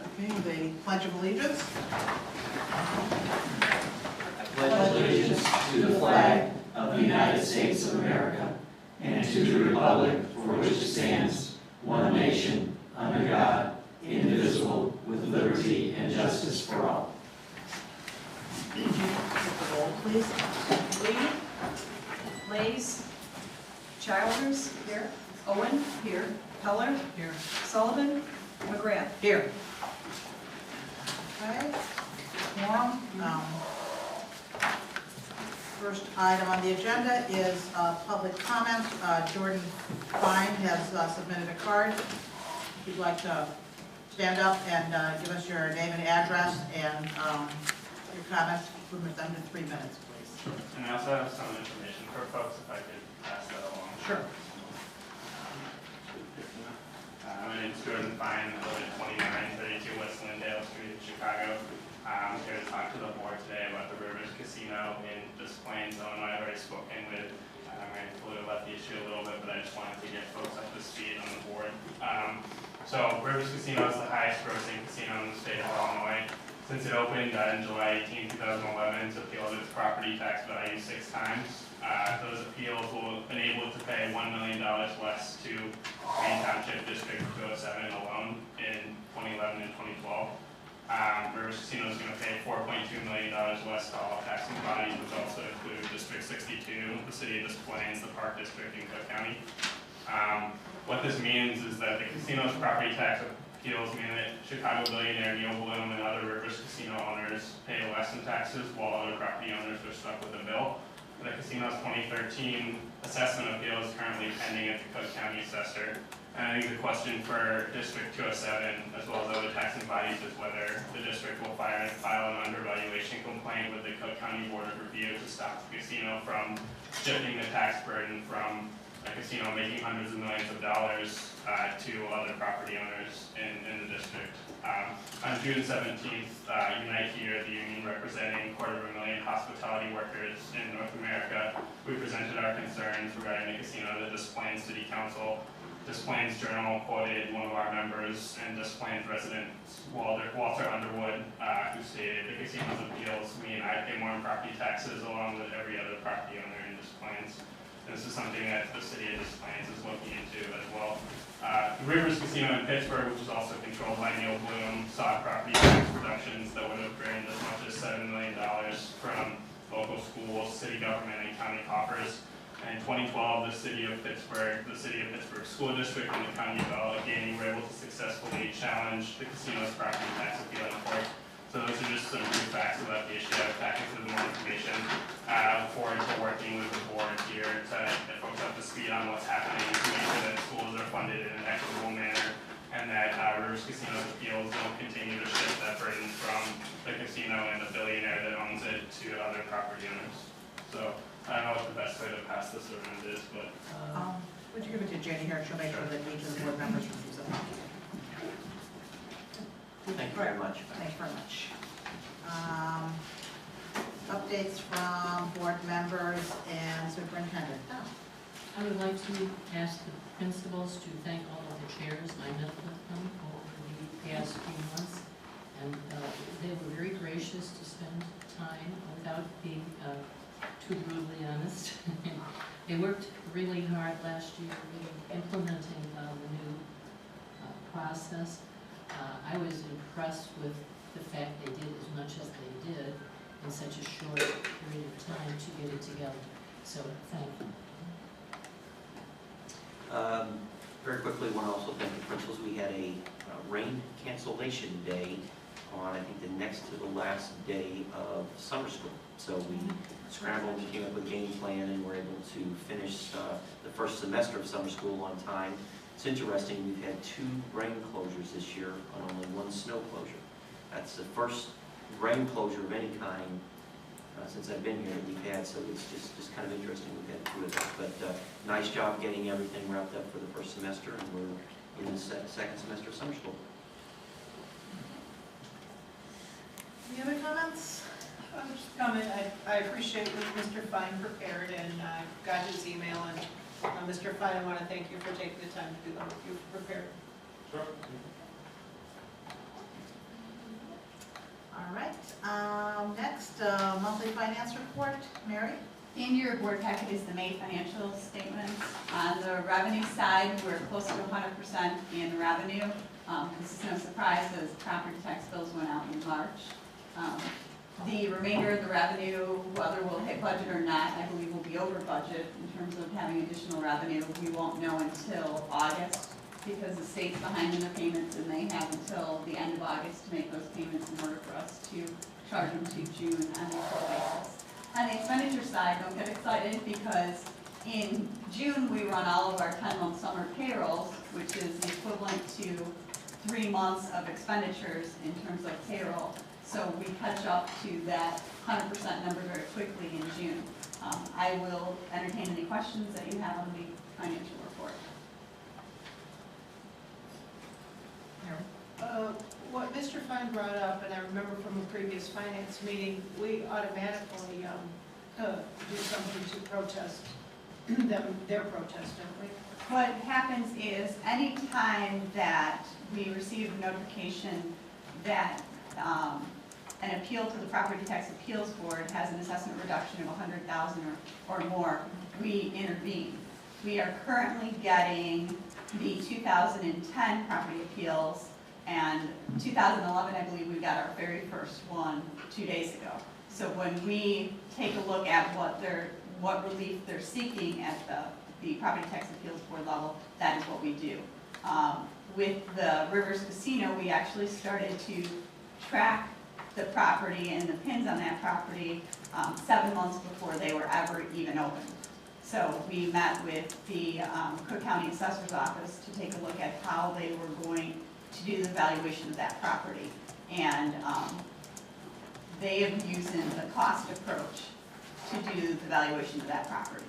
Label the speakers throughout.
Speaker 1: Okay, the Pledge of Allegiance.
Speaker 2: I pledge allegiance to the flag of the United States of America and to the republic for which it stands, one nation, under God, indivisible, with liberty and justice for all.
Speaker 1: Take the roll, please.
Speaker 3: Lee, Lays, Childers, here. Owen, here. Heller,
Speaker 1: Here.
Speaker 3: Sullivan, McGrath.
Speaker 1: Here. Okay. Quorum. First item on the agenda is public comment. Jordan Fine has submitted a card. If you'd like to stand up and give us your name and address and your comments, limit them to 3 minutes, please.
Speaker 4: And I also have some information for folks if I could pass that along.
Speaker 1: Sure.
Speaker 4: My name is Jordan Fine. I live at 2932 West Lyndale Street in Chicago. I'm here to talk to the board today about the Rubrics Casino in Des Plaines, Illinois. I've already spoken with, I'm going to include about the issue a little bit, but I just wanted to get folks up to speed on the board. So Rubrics Casino is the highest grossing casino in the state of Illinois. Since it opened in July 18, 2011, it's appealed its property tax value 6 times. Those appeals will enable it to pay $1 million less to Main Township District 207 alone in 2011 and 2012. Rivers Casino is going to pay $4.2 million less to all taxing bodies, which also include District 62, the City of Des Plaines, the Park District, and Cook County. What this means is that the casino's property tax appeals mean that Chicago billionaire Neil Bloom and other Rivers Casino owners pay less in taxes, while other property owners are stuck with a bill. The casino's 2013 assessment appeal is currently pending at the Cook County Assessor. And I think the question for District 207, as well as other taxing bodies, is whether the district will file an undervaluation complaint with the Cook County Board of Review to stop the casino from shifting the tax burden from a casino making hundreds of millions of dollars to other property owners in the district. On June 17th, Unite Here, the union representing 250,000 hospitality workers in North America, we presented our concerns regarding the casino to Des Plaines City Council. Des Plaines Journal quoted one of our members and Des Plaines resident Walter Underwood, who stated, "The casino's appeals mean I pay more in property taxes along with every other property owner in Des Plaines." This is something that the City of Des Plaines is looking into as well. The Rivers Casino in Pittsburgh, which is also controlled by Neil Bloom, saw property tax reductions that would have drained as much as $7 million from local schools, city government, and county coffers. In 2012, the City of Pittsburgh School District, and the County of Allegheny were able to successfully challenge the casino's property tax appeal in court. So those are just some brief facts about the issue. I've packed into more information. I look forward to working with the board here to get folks up to speed on what's happening to make sure that schools are funded in an equitable manner and that Rivers Casino's appeals don't continue to shift that burden from the casino and the billionaire that owns it to other property owners. So I don't know what the best way to pass this around is, but...
Speaker 1: Would you give it to Jenny here? She'll make sure that each of the board members receives it.
Speaker 2: Thank you very much.
Speaker 1: Thanks very much. Updates from board members and superintendent.
Speaker 5: I would like to ask the principals to thank all of the chairs. I met with them over the past few months, and they were very gracious to spend time without being too brutally honest. They worked really hard last year implementing the new process. I was impressed with the fact they did as much as they did in such a short period of time to get it together. So thank you.
Speaker 2: Very quickly, I want to also thank the principals. We had a rain cancellation day on, I think, the next to the last day of summer school. So we scrambled and came up with a game plan and were able to finish the first semester of summer school on time. It's interesting, we've had 2 rain closures this year on only 1 snow closure. That's the first rain closure of any kind since I've been here that we've had, so it's just kind of interesting we've had 2 of that. But nice job getting everything wrapped up for the first semester, and we're in the second semester of summer school.
Speaker 1: Any other comments?
Speaker 6: I'll just comment, I appreciate what Mr. Fine prepared and got his email, and Mr. Fine, I want to thank you for taking the time to do the work you've prepared.
Speaker 4: Sure.
Speaker 1: finance report. Mary?
Speaker 7: In your board packet is the May financial statements. On the revenue side, we're close to 100% in revenue. This is no surprise as property tax bills went out in March. The remainder of the revenue, whether we'll hit budget or not, I believe will be over budget in terms of having additional revenue. We won't know until August because the state's behind in their payments and they have until the end of August to make those payments in order for us to charge them to June on an equal basis. On the expenditure side, don't get excited because in June we run all of our 10-month summer payrolls, which is the equivalent to 3 months of expenditures in terms of payroll. So we catch up to that 100% number very quickly in June. I will entertain any questions that you have on the financial report.
Speaker 6: What Mr. Fine brought up, and I remember from a previous finance meeting, we automatically do something to protest their protest, don't we?
Speaker 7: What happens is any time that we receive a notification that an appeal to the Property Tax Appeals Board has an assessment reduction of $100,000 or more, we intervene. We are currently getting the 2010 property appeals, and 2011, I believe we got our very first one 2 days ago. So when we take a look at what relief they're seeking at the Property Tax Appeals Board level, that is what we do. With the Rivers Casino, we actually started to track the property and the pins on that property 7 months before they were ever even opened. So we met with the Cook County Assessor's Office to take a look at how they were going to do the valuation of that property. And they have used the cost approach to do the valuation of that property.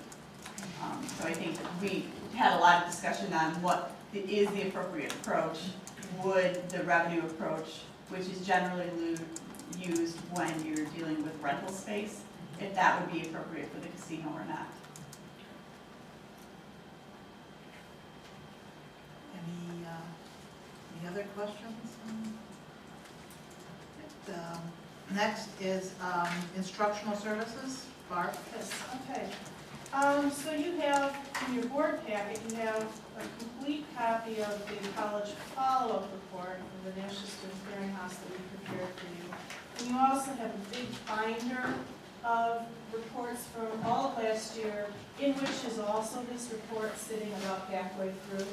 Speaker 7: So I think that we had a lot of discussion on what is the appropriate approach. Would the revenue approach, which is generally used when you're dealing with rental space, if that would be appropriate for the casino or not.
Speaker 1: Any other questions? Next is Instructional Services. Barb?
Speaker 6: Yes, okay. So you have, in your board packet, you have a complete copy of the college follow-up report from the National Student Clearinghouse that we prepared for you. And you also have a big binder of reports from all of last year, in which is also this report sitting about halfway through.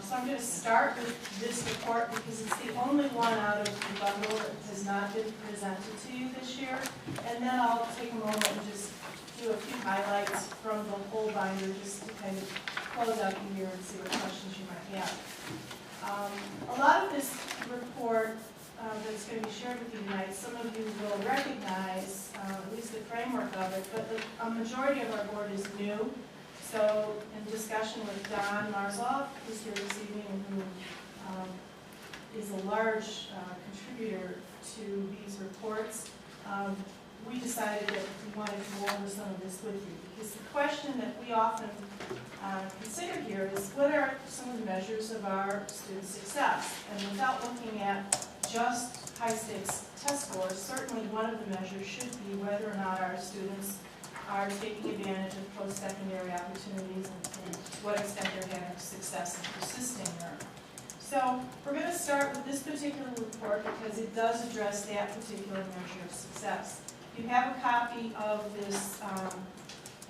Speaker 6: So I'm going to start with this report because it's the only one out of the bundle that has not been presented to you this year. And then I'll take a moment and just do a few highlights from the whole binder just to kind of close out the year and see what questions you might have. A lot of this report that's going to be shared with you tonight, some of you will recognize at least the framework of it, but a majority of our board is new. So in discussion with Don Marzoff, who's here this evening and who is a large contributor to these reports, we decided that we wanted to go over some of this with you. Because the question that we often consider here is what are some of the measures of our student success? And without looking at just high-stakes test scores, certainly one of the measures should be whether or not our students are taking advantage of post-secondary opportunities and to what extent they're having success in persisting there. So we're going to start with this particular report because it does address that particular measure of success. You have a copy of this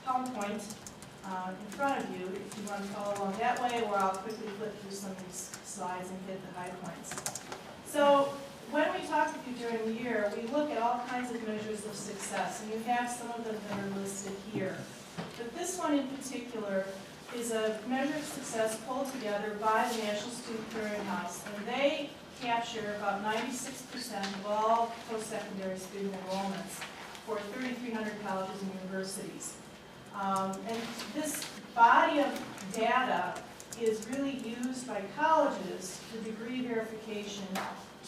Speaker 6: PowerPoint in front of you if you want to follow along that way, or I'll quickly flip through some of these slides and hit the high points. So when we talk with you during the year, we look at all kinds of measures of success, and you have some of them that are listed here. But this one in particular is a measure of success pulled together by the National Student Clearinghouse, and they capture about 96% of all post-secondary student enrollments for 3,300 colleges and universities. And this body of data is really used by colleges for degree verification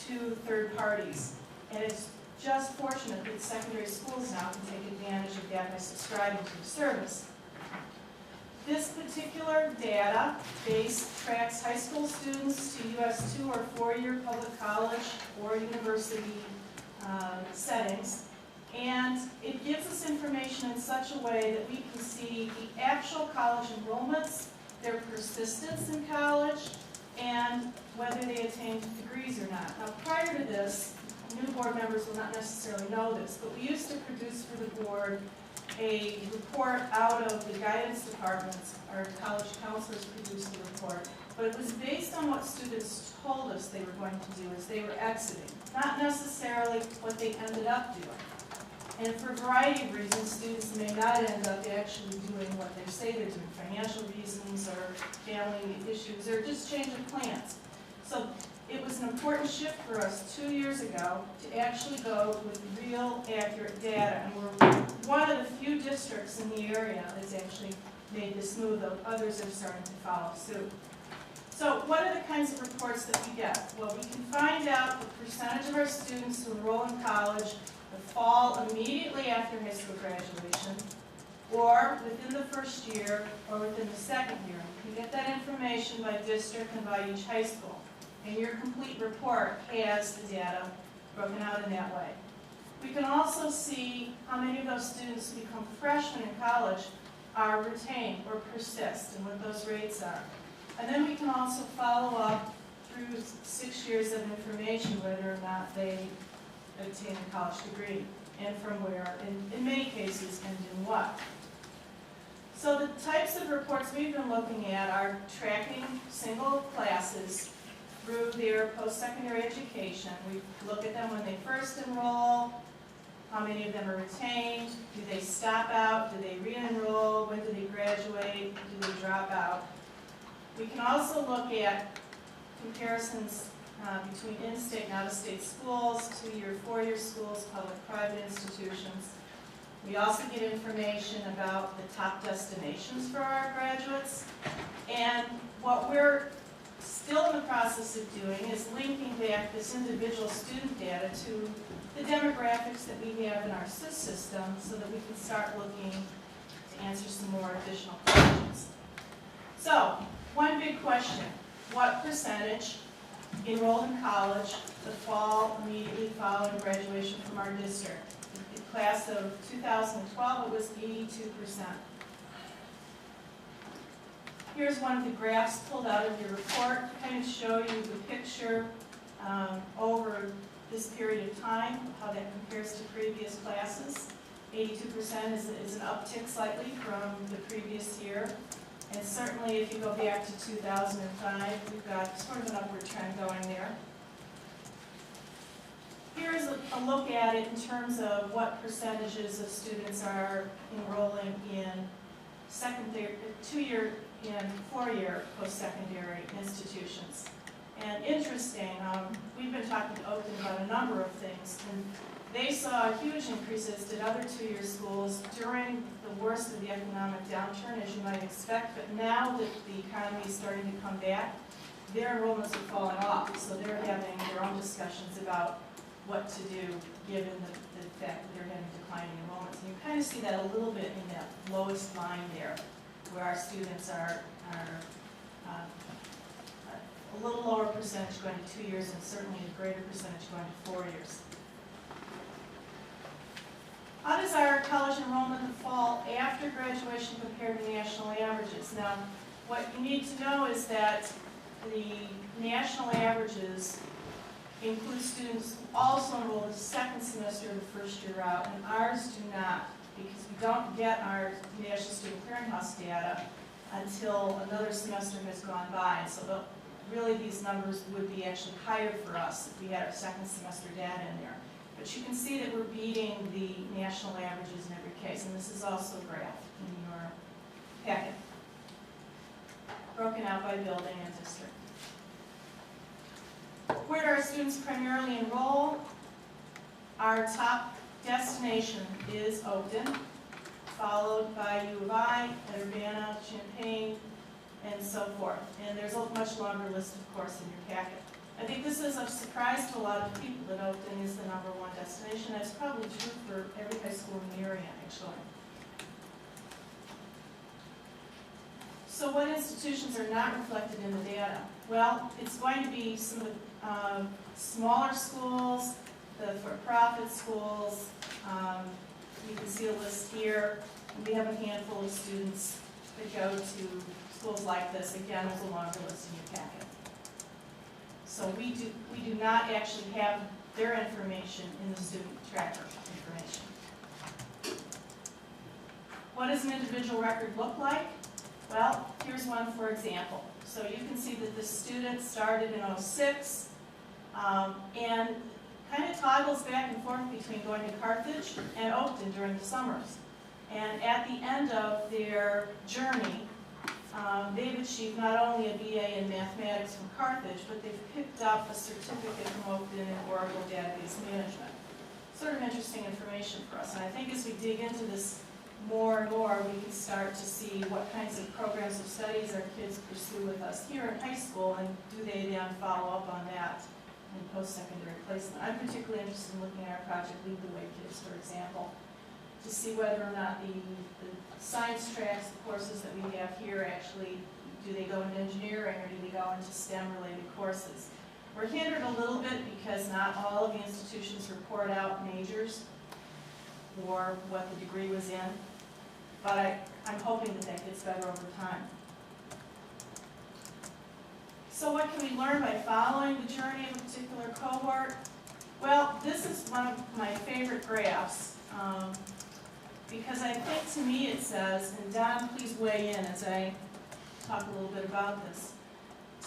Speaker 6: to third parties. And it's just fortunate that secondary schools now can take advantage of that by subscribing to the service. This particular database tracks high school students to US 2 or 4-year public college or university settings, And it gives us information in such a way that we can see the actual college enrollments, their persistence in college, and whether they attained degrees or not. Now, prior to this, new board members will not necessarily know this, but we used to produce for the board a report out of the guidance departments. Our college counselors produced the report, but it was based on what students told us they were going to do as they were exiting, not necessarily what they ended up doing. And for a variety of reasons, students may not end up actually doing what they say they're doing, financial reasons or family issues or just change of plans. So it was an important shift for us 2 years ago to actually go with real accurate data. And we're one of the few districts in the area that's actually made this move, though others are starting to follow suit. So what are the kinds of reports that we get? Well, we can find out the percentage of our students who enroll in college the fall immediately after high school graduation, or within the first year, or within the second year. You can get that information by district and by each high school. And your complete report has the data broken out in that way. We can also see how many of those students who become freshmen in college are retained or persist and what those rates are. And then we can also follow up through 6 years of information whether or not they obtain a college degree and from where, in many cases, and in what. So the types of reports we've been looking at are tracking single classes through their post-secondary education. We look at them when they first enroll, how many of them are retained, do they stop out, do they re-enroll, when do they graduate, do they drop out. We can also look at comparisons between in-state and out-of-state schools, 2-year, 4-year schools, public-private institutions. We also get information about the top destinations for our graduates. And what we're still in the process of doing is linking back this individual student data to the demographics that we have in our SIS system so that we can start looking to answer some more additional questions. So, one big question, what percentage enrolled in college the fall immediately following graduation from our district? The class of 2012, it was 82%. Here's one of the graphs pulled out of your report to kind of show you the picture over this period of time, how that compares to previous classes. 82% is an uptick slightly from the previous year. And certainly if you go back to 2005, we've got sort of an upward trend going there. Here's a look at it in terms of what percentages of students are enrolling in secondary, 2-year and 4-year post-secondary institutions. And interesting, we've been talking to Oakton about a number of things, and they saw huge increases, did other 2-year schools during the worst of the economic downturn, as you might expect, but now that the economy is starting to come back, their enrollments are falling off, so they're having their own discussions about what to do given the fact that they're having declining enrollments. And you kind of see that a little bit in that lowest line there, where our students are a little lower percentage going to 2 years and certainly a greater percentage going to 4 years. How does our college enrollment fall after graduation compare to national averages? Now, what you need to know is that the national averages include students who also enroll the second semester of the first year out, and ours do not, because we don't get our National Student Clearinghouse data until another semester has gone by. And so really these numbers would be actually higher for us if we had our second semester data in there. But you can see that we're beating the national averages in every case, and this is also graphed in your packet, broken out by building and district. Where do our students primarily enroll? Our top destination is Oakton, followed by U of I, Urbana, Champaign, and so forth. And there's a much longer list, of course, in your packet. I think this is of surprise to a lot of people that Oakton is the #1 destination. That's probably true for every high school in the area, actually. So what institutions are not reflected in the data? Well, it's going to be some of the smaller schools, the for-profit schools, You can see a list here. We have a handful of students that go to schools like this. Again, there's a longer list in your packet. So we do not actually have their information in the student tracker information. What does an individual record look like? Well, here's one for example. So you can see that the student started in '06 and kind of toggles back and forth between going to Carthage and Oakton during the summers. And at the end of their journey, they've achieved not only a BA in mathematics from Carthage, but they've picked up a certificate from Oakton in Oracle Database Management. Sort of interesting information for us. And I think as we dig into this more and more, we can start to see what kinds of programs of studies our kids pursue with us here in high school, and do they then follow up on that in post-secondary placement. I'm particularly interested in looking at our project Lead the Way Kids, for example, to see whether or not the science tracks, the courses that we have here, actually, do they go into engineering or do they go into STEM-related courses? We're hindered a little bit because not all of the institutions report out majors or what the degree was in, but I'm hoping that that gets better over time. So what can we learn by following the journey of a particular cohort? Well, this is one of my favorite graphs, because I think to me it says, and Don, please weigh in as I talk a little bit about this.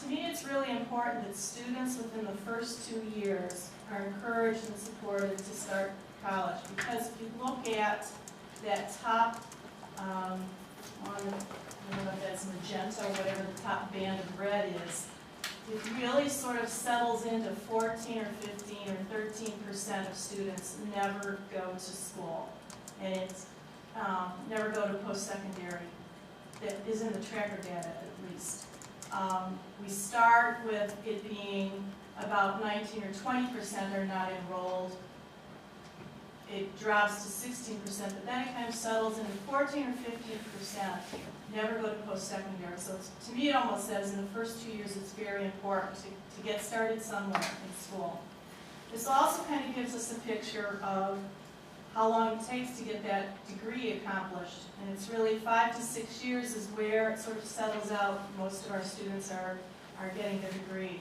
Speaker 6: To me, it's really important that students within the first 2 years are encouraged and supported to start college, because if you look at that top, I don't know if that's magenta or whatever the top band of red is, it really sort of settles into 14 or 15 or 13% of students never go to school. And it's never go to post-secondary. That is in the tracker data at least. We start with it being about 19 or 20% are not enrolled. It drops to 16%, but then it kind of settles into 14 or 15% never go to post-secondary. So to me it almost says in the first 2 years it's very important to get started somewhere in school. This also kind of gives us a picture of how long it takes to get that degree accomplished. And it's really 5 to 6 years is where it sort of settles out. Most of our students are getting their degree.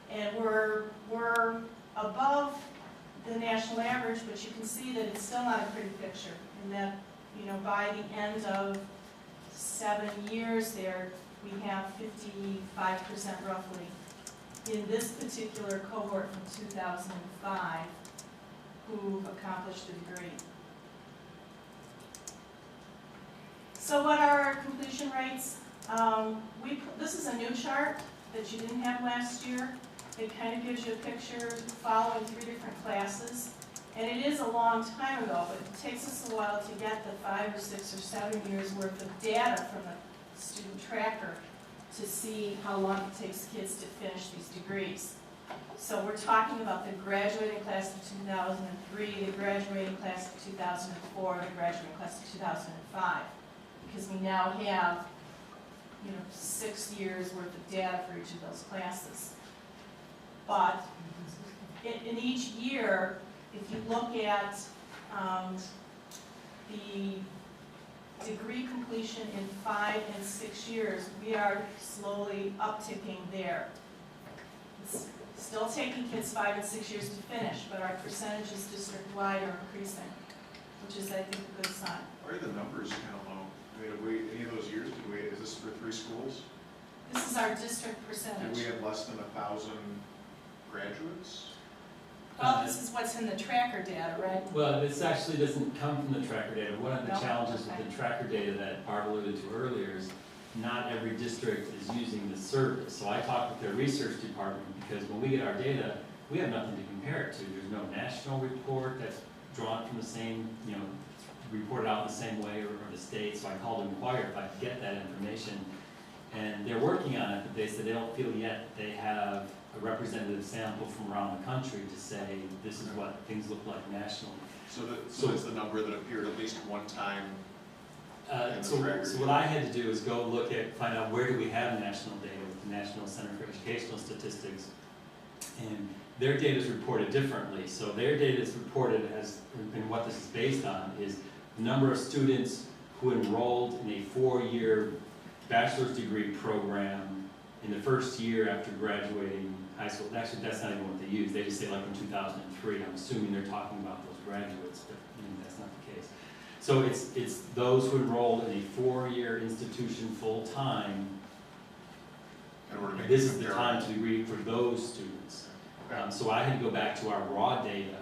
Speaker 6: And we're above the national average, but you can see that it's still not a pretty picture. And that, you know, by the end of 7 years there, we have 55% roughly in this particular cohort from 2005 who've accomplished the degree. So what are our completion rates? This is a new chart that you didn't have last year. It kind of gives you a picture following 3 different classes. And it is a long time ago, but it takes us a while to get the 5 or 6 or 7 years worth of data from the student tracker to see how long it takes kids to finish these degrees. So we're talking about the graduating class of 2003, the graduating class of 2004, the graduating class of 2005, because we now have, you know, 6 years worth of data for each of those classes. But in each year, if you look at the degree completion in 5 and 6 years, we are slowly upticking there. It's still taking kids 5 and 6 years to finish, but our percentages district-wide are increasing, which is, I think, a good sign.
Speaker 8: Why are the numbers kind of low? I mean, have we, any of those years, is this for 3 schools?
Speaker 6: This is our district percentage.
Speaker 8: Did we have less than 1,000 graduates?
Speaker 6: Well, this is what's in the tracker data, right?
Speaker 9: Well, this actually doesn't come from the tracker data. One of the
Speaker 6: No?
Speaker 9: challenges
Speaker 6: Okay.
Speaker 9: with the tracker data that Barb alluded to earlier is not every district is using the service. So I talked with their research department because when we get our data, we have nothing to compare it to. There's no national report that's drawn from the same, you know, reported out the same way or the state. So I called to inquire if I could get that information. And they're working on it, but they said they don't feel yet they have a representative sample from around the country to say this is what things look like nationally.
Speaker 8: So that's the number that appeared at least one time.
Speaker 9: So what I had to do is go look at, find out where do we have national data with the National Center for Educational Statistics. And their data is reported differently. So their data is reported as, and what this is based on is the number of students who enrolled in a 4-year bachelor's degree program in the first year after graduating high school. Actually, that's not even what they use. They just say like in 2003. I'm assuming they're talking about those graduates, but that's not the case. So it's those who enrolled in a 4-year institution full-time. This is the time to degree for those students. So I had to go back to our raw data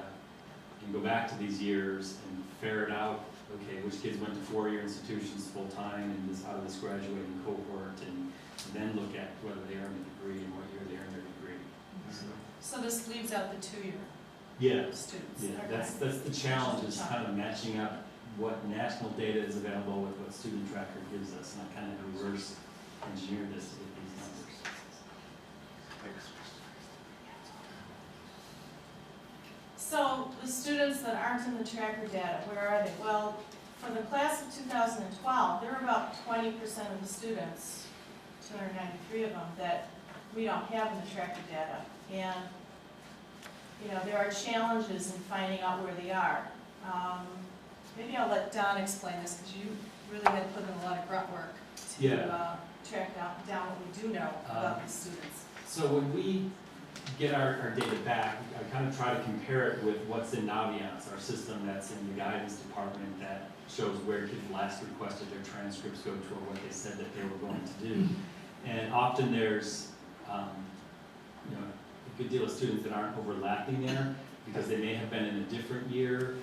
Speaker 9: and go back to these years and ferret out, okay, which kids went to 4-year institutions full-time and out of this graduating cohort, and then look at whether they earned a degree and what year they earned their degree.
Speaker 6: So this leaves out the 2-year
Speaker 9: Yeah,
Speaker 6: students.
Speaker 9: yeah,
Speaker 6: Okay.
Speaker 9: that's the challenge, is kind of matching up what national data is available with what Student Tracker gives us, and I kind of reverse engineer this with these numbers.
Speaker 6: So the students that aren't in the tracker data, where are they? Well, for the class of 2012, there were about 20% of the students, 293 of them, that we don't have in the tracker data. And, you know, there are challenges in finding out where they are. Maybe I'll let Don explain this, because you really had to put in a lot of grunt work to track down what we do know about the students.
Speaker 9: So when we get our data back, I kind of try to compare it with what's in Naviance, our system that's in the guidance department that shows where kids last requested their transcripts go to, or what they said that they were going to do. And often there's you know, a good deal of students that aren't overlapping there because they may have been in a different year.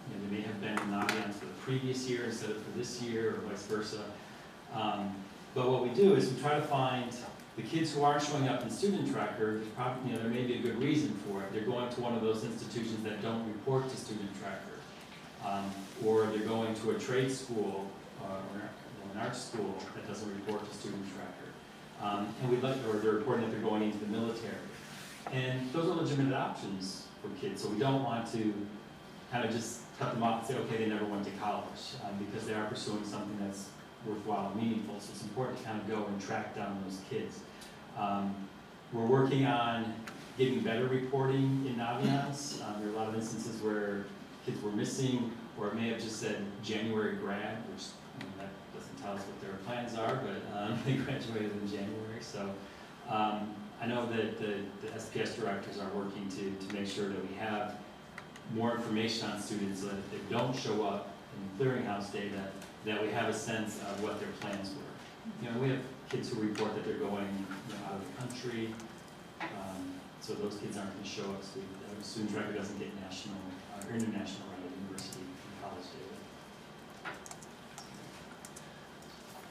Speaker 9: You know, they may have been in Naviance for the previous year instead of for this year, or vice versa. But what we do is we try to find the kids who aren't showing up in Student Tracker. There's probably, you know, there may be a good reason for it. They're going to one of those institutions that don't report to Student Tracker, or they're going to a trade school or an art school that doesn't report to Student Tracker, or they're reporting that they're going into the military. And those are legitimate options for kids. So we don't want to kind of just cut them off and say, okay, they never went to college, because they are pursuing something that's worthwhile and meaningful. So it's important to kind of go and track down those kids. We're working on getting better reporting in Naviance. There are a lot of instances where kids were missing, or it may have just said January grad, which that doesn't tell us what their plans are, but they graduated in January. So I know that the SPS directors are working to make sure that we have more information on students, so that if they don't show up in the clearinghouse data, that we have a sense of what their plans were. You know, we have kids who report that they're going, you know, out of the country, so those kids aren't going to show up. So Student Tracker doesn't get national or international out of university and college data.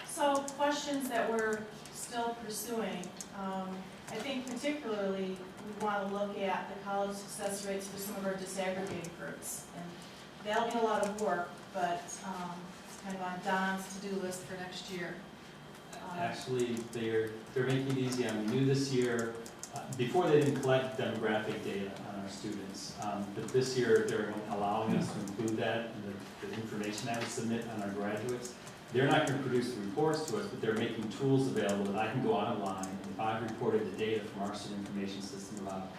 Speaker 6: So questions that we're still pursuing. I think particularly we want to look at the college success rates for some of our disaggregated groups. And that'll be a lot of work, but it's kind of on Don's to-do list for next year.
Speaker 9: Actually, they're making it easy. I mean, new this year, before they didn't collect demographic data on our students, but this year they're allowing us to include that in the information that we submit on our graduates. They're not going to produce the reports to us, but they're making tools available that I can go online, and if I've reported the data from our student information system about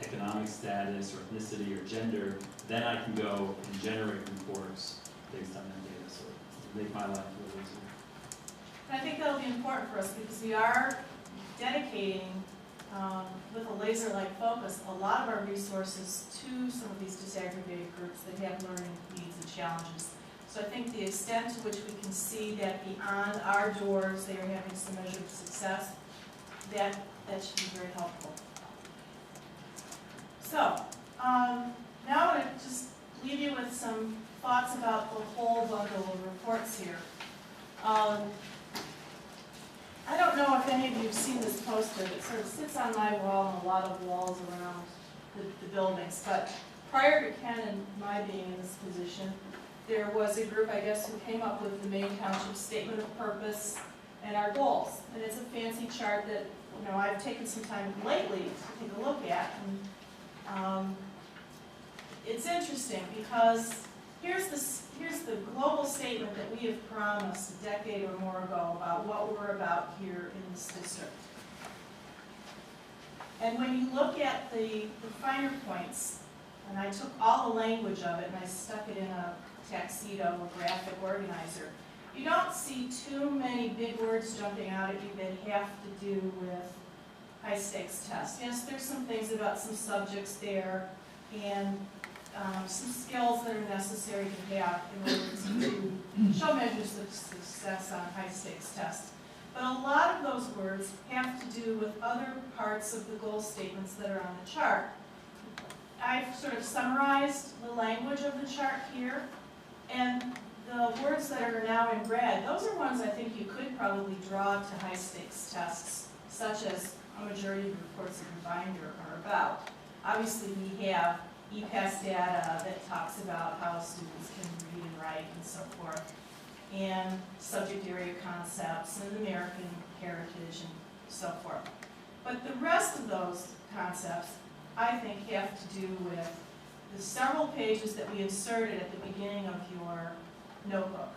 Speaker 9: economic status or ethnicity or gender, then I can go and generate reports based on that data, so it'll make my life a little easier.
Speaker 6: And I think that'll be important for us because we are dedicating, with a laser-like focus, a lot of our resources to some of these disaggregated groups that have learning needs and challenges. So I think the extent to which we can see that beyond our doors they are having some measure of success, that should be very helpful. So, now I want to just leave you with some thoughts about the whole bundle of reports here. I don't know if any of you have seen this poster. It sort of sits on my wall and a lot of walls around the buildings. But prior to Ken and my being in this position, there was a group, I guess, who came up with the Maine Township Statement of Purpose and our goals. And it's a fancy chart that, you know, I've taken some time lately to take a look at. And it's interesting because here's the global statement that we have promised a decade or more ago about what we're about here in this district. And when you look at the finer points, and I took all the language of it and I stuck it in a tuxedo or graphic organizer, you don't see too many big words jumping out at you that have to do with high stakes tests. Yes, there's some things about some subjects there and some skills that are necessary to have in order to show measures of success on high stakes tests. But a lot of those words have to do with other parts of the goal statements that are on the chart. I've sort of summarized the language of the chart here, and the words that are now in red, those are ones I think you could probably draw to high stakes tests, such as a majority of the reports in your binder are about. Obviously we have EPAS data that talks about how students can read and write and so forth, and subject area concepts and American heritage and so forth. But the rest of those concepts, I think, have to do with the several pages that we inserted at the beginning of your notebook,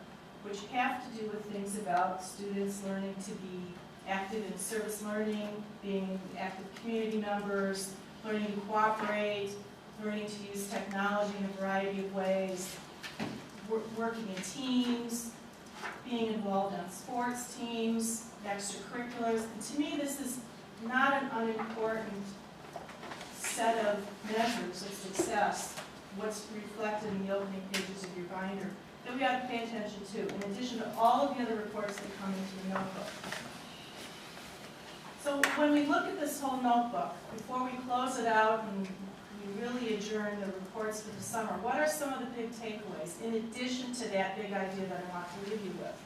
Speaker 6: which have to do with things about students learning to be active in service learning, being active community members, learning to cooperate, learning to use technology in a variety of ways, working in teams, being involved on sports teams, extracurriculars. And to me, this is not an unimportant set of measures of success, what's reflected in the opening pages of your binder, that we ought to pay attention to, in addition to all of the other reports that come into the notebook. So when we look at this whole notebook, before we close it out and we really adjourn the reports for the summer, what are some of the big takeaways, in addition to that big idea that I want to leave you with?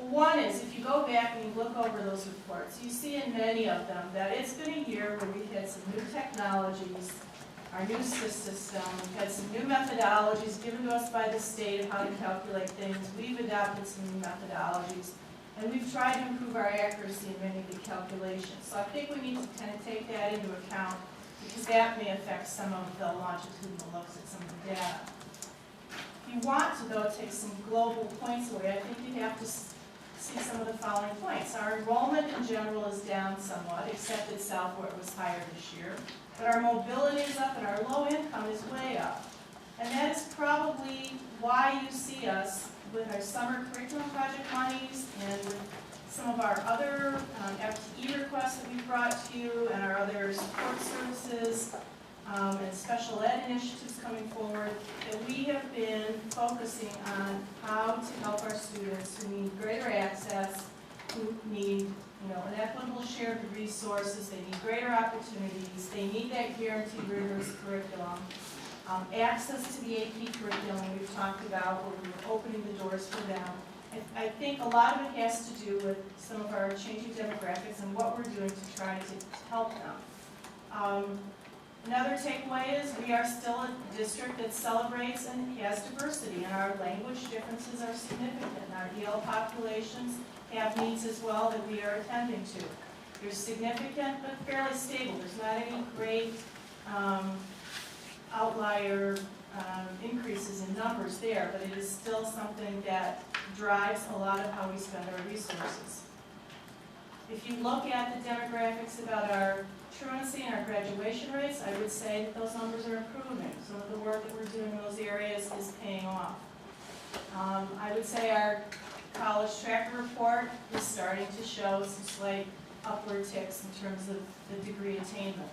Speaker 6: One is, if you go back and you look over those reports, you see in many of them that it's been a year where we've had some new technologies, our new system, we've had some new methodologies given to us by the state of how to calculate things, we've adopted some new methodologies, and we've tried to improve our accuracy in many of the calculations. So I think we need to kind of take that into account, because that may affect some of the longitudinal looks at some of the data. If you want to, though, take some global points away, I think you have to see some of the following points. Our enrollment in general is down somewhat, except at South where it was higher this year. But our mobility is up and our low income is way up. And that is probably why you see us with our summer curriculum project monies and with some of our other FTE requests that we've brought to you and our other support services and special ed initiatives coming forward, that we have been focusing on how to help our students who need greater access, who need an equitable share of resources, they need greater opportunities, they need that guaranteed rigorous curriculum, access to the AP curriculum we've talked about where we're opening the doors for them. I think a lot of it has to do with some of our changing demographics and what we're doing to try to help them. Another takeaway is we are still a district that celebrates and has diversity, and our language differences are significant. Our EL populations have needs as well that we are attending to. They're significant but fairly stable. There's not any great outlier increases in numbers there, but it is still something that drives a lot of how we spend our resources. If you look at the demographics about our truancy and our graduation rates, I would say that those numbers are improving. Some of the work that we're doing in those areas is paying off. I would say our college tracker report is starting to show some slight upward ticks in terms of the degree attainment.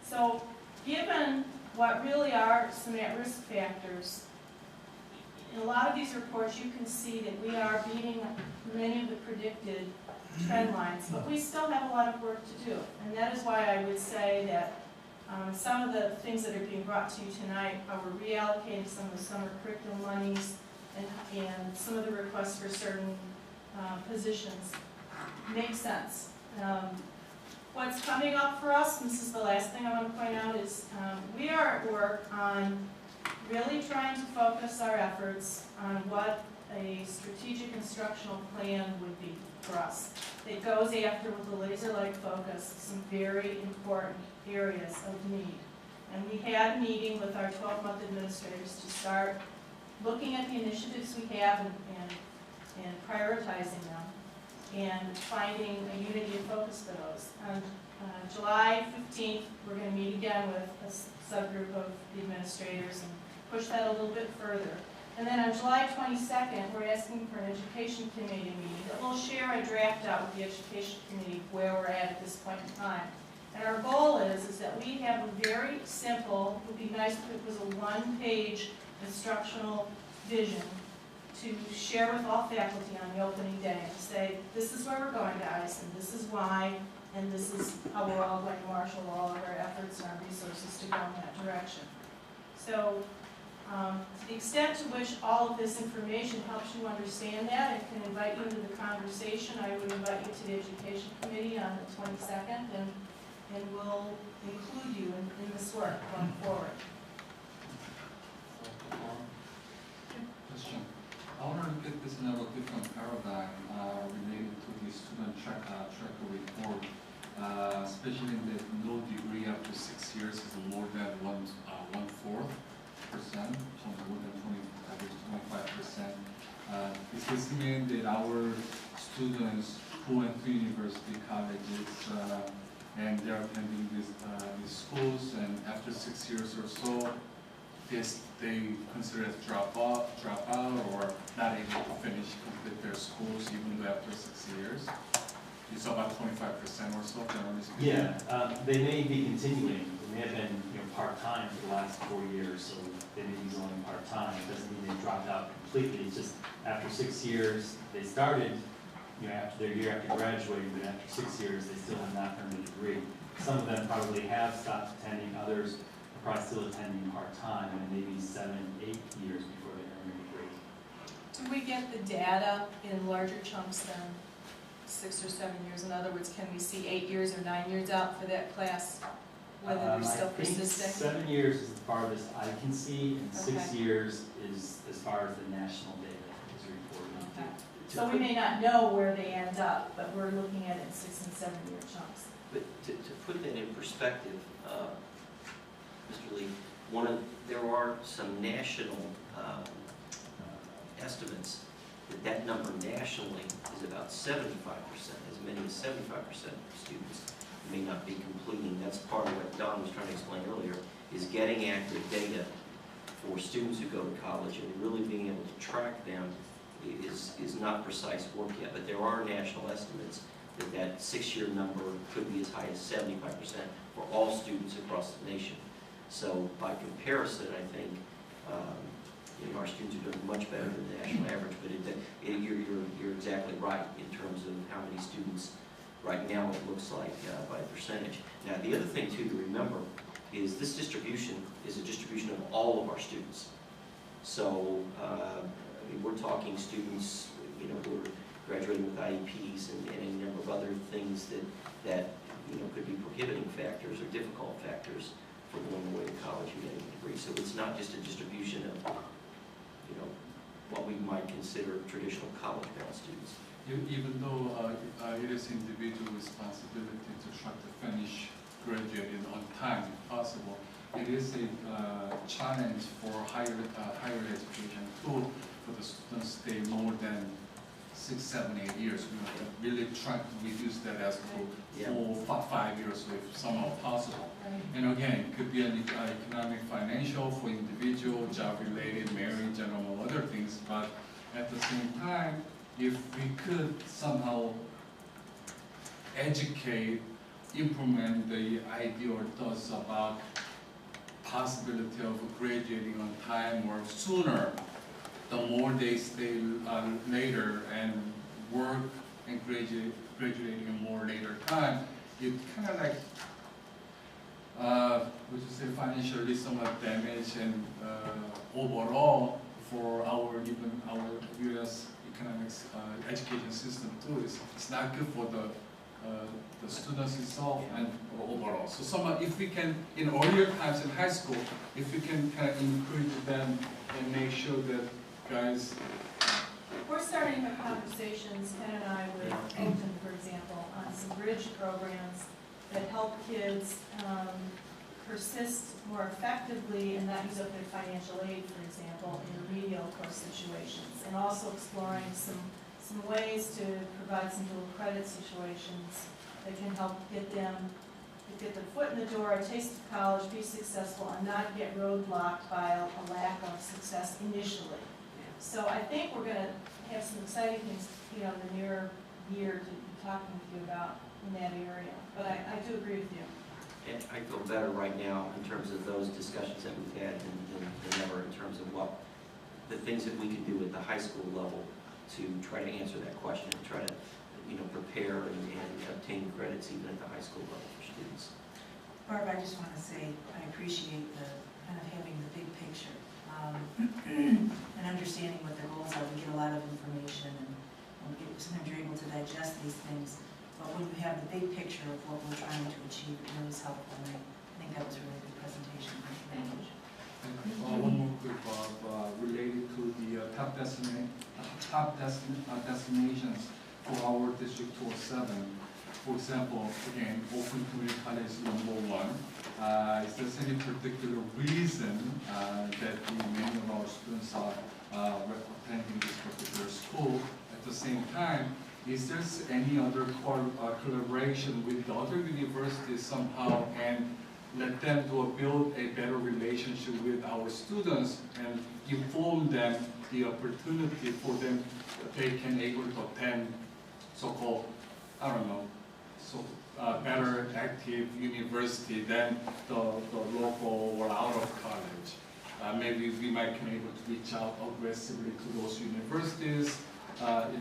Speaker 6: So given what really are some at-risk factors, in a lot of these reports you can see that we are beating many of the predicted trend lines, but we still have a lot of work to do. And that is why I would say that some of the things that are being brought to you tonight, how we're reallocating some of the summer curriculum monies and some of the requests for certain positions, make sense. What's coming up for us, and this is the last thing I want to point out, is we are at work on really trying to focus our efforts on what a strategic instructional plan would be for us. It goes after, with a laser-like focus, some very important areas of need. And we had a meeting with our 12-month administrators to start looking at the initiatives we have and prioritizing them and finding a unity of focus for those. And July 15th, we're going to meet again with a subgroup of the administrators and push that a little bit further. And then on July 22nd, we're asking for an education committee meeting that we'll share a draft out with the education committee where we're at this point in time. And our goal is that we have a very simple, it would be nice if it was a one-page instructional vision to share with all faculty on the opening day and say, this is where we're going, guys, and this is why, and this is how we're all going to marshal all of our efforts and our resources to go in that direction. So, to the extent to which all of this information helps you understand that and can invite you into the conversation, I would invite you to the Education Committee on the 22nd, and we'll include you in this work going forward.
Speaker 10: Question. I want to look at this in a little different paradigm related to the student tracker report, especially in that no degree after 6 years is more than 1/4%, so more than 25%. Does this mean that our students who went to university, colleges, and they're attending these schools, and after 6 years or so, they consider as drop out or not able to complete their schools even though after 6 years? It's about 25% or so, generally speaking.
Speaker 9: Yeah, they may be continuing. They may have been, part-time for the last 4 years, so they may be going part-time. It doesn't mean they dropped out completely. It's just after 6 years, they started, after their year after graduating, but after 6 years, they still have not earned a degree. Some of them probably have stopped attending, others are probably still attending part-time, and maybe 7, 8 years before they earn a degree.
Speaker 3: Do we get the data in larger chunks than 6 or 7 years? In other words, can we see 8 years or 9 years out for that class, whether they're still persisting?
Speaker 9: 7 years is the farthest I can see, and 6
Speaker 3: Okay.
Speaker 9: years is as far as the national data is reported.
Speaker 3: Okay. So we may not know where they end up, but we're looking at it in 6 and 7 year chunks.
Speaker 2: But to put that in perspective, Mr. Lee, there are some national estimates that number nationally is about 75%, as many as 75% of students may not be completing. That's part of what Don was trying to explain earlier, is getting accurate data for students who go to college and really being able to track them is not precise work yet, but there are national estimates that 6-year number could be as high as 75% for all students across the nation. So by comparison, I think our students are doing much better than the national average, but you're exactly right in terms of how many students right now it looks like by percentage. Now the other thing too to remember is this distribution is a distribution of all of our students. So we're talking students who are graduating with IEPs and any number of other things that could be prohibiting factors or difficult factors for going away to college and getting a degree. So it's not just a distribution of what we might consider traditional college-bound students.
Speaker 10: Even though it is individual responsibility to try to finish graduating on time if possible, it is a challenge for higher education too, for the students to stay more than 6, 7, 8 years. We have to really try to reduce that as to 4, 5 years if somehow possible. And again, it could be an economic, financial for individual, job-related, marriage, and all other things. But at the same time, if we could somehow educate, implement the idea or thoughts about possibility of graduating on time or sooner, the more they stay later and work and graduating in more later time, it kind of like would you say financially somewhat damage and overall for our U.S. economics education system too. It's not good for the students itself and overall. So somehow if we can, in earlier times in high school, if we can kind of encourage them and make sure that guys.
Speaker 6: We're starting the conversations, Ken and I, with Oakton, for example, on some bridge programs that help kids persist more effectively and not use up their financial aid, for example, in remedial course situations, and also exploring some ways to provide some dual credit situations that can help get them get the foot in the door, a taste of college, be successful, and not get roadblocked by a lack of success initially. So I think we're gonna have some exciting things, in the near year to be talking with you about in that area. But I do agree with you.
Speaker 2: And I feel better right now in terms of those discussions that we've had than ever in terms of the things that we can do at the high school level to try to answer that question, and try to, prepare and obtain credits even at the high school level for students.
Speaker 11: Barb, I just want to say I appreciate the kind of having the big picture and understanding what the goals are. We get a lot of information and sometimes you're able to digest these things. But when you have the big picture of what we're trying to achieve, it really is helpful. And I think that was a really good presentation. Thank you very much.
Speaker 10: One more quick, related to the top destinations for our District 207. For example, again, Open Community College is #1. Is there any particular reason that many of our students are attending this particular school? At the same time, is there any other collaboration with the other universities somehow, and let them to build a better relationship with our students and inform them the opportunity for them that they can able to attend so-called, better active university than the local or out of college. Maybe we might be able to reach out aggressively to those universities,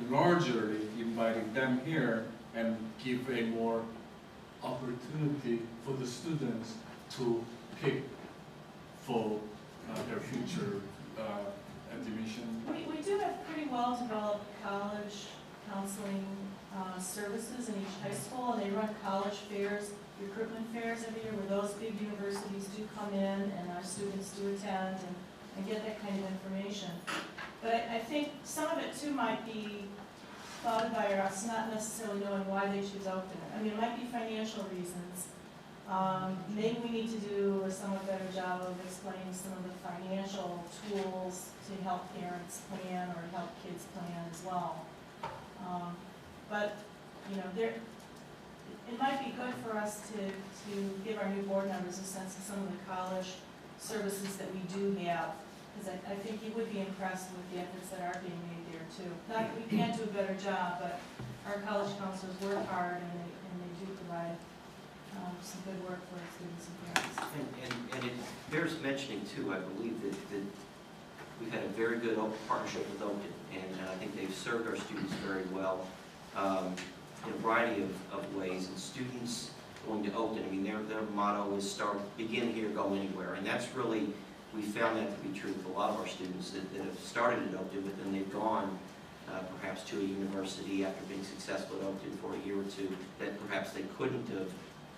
Speaker 10: largely inviting them here and give a more opportunity for the students to pick for their future admission.
Speaker 6: We do have pretty well developed college counseling services in each high school, and they run college fairs, recruitment fairs every year where those big universities do come in and our students do attend and get that kind of information. But I think some of it too might be thought by us not necessarily knowing why they choose Oakton. I mean, it might be financial reasons. Maybe we need to do a somewhat better job of explaining some of the financial tools to help parents plan or help kids plan as well. But, it might be good for us to give our new board members a sense of some of the college services that we do have, because I think you would be impressed with the efforts that are being made there too. Not that we can't do a better job, but our college counselors work hard and they do provide some good work for our students and parents.
Speaker 2: And it bears mentioning too, I believe that we've had a very good partnership with Oakton, and I think they've served our students very well in a variety of ways. And students going to Oakton, I mean, their motto is begin here, go anywhere, and that's really, we found that to be true with a lot of our students that have started at Oakton, but then they've gone perhaps to a university after being successful at Oakton for a year or two that perhaps they couldn't have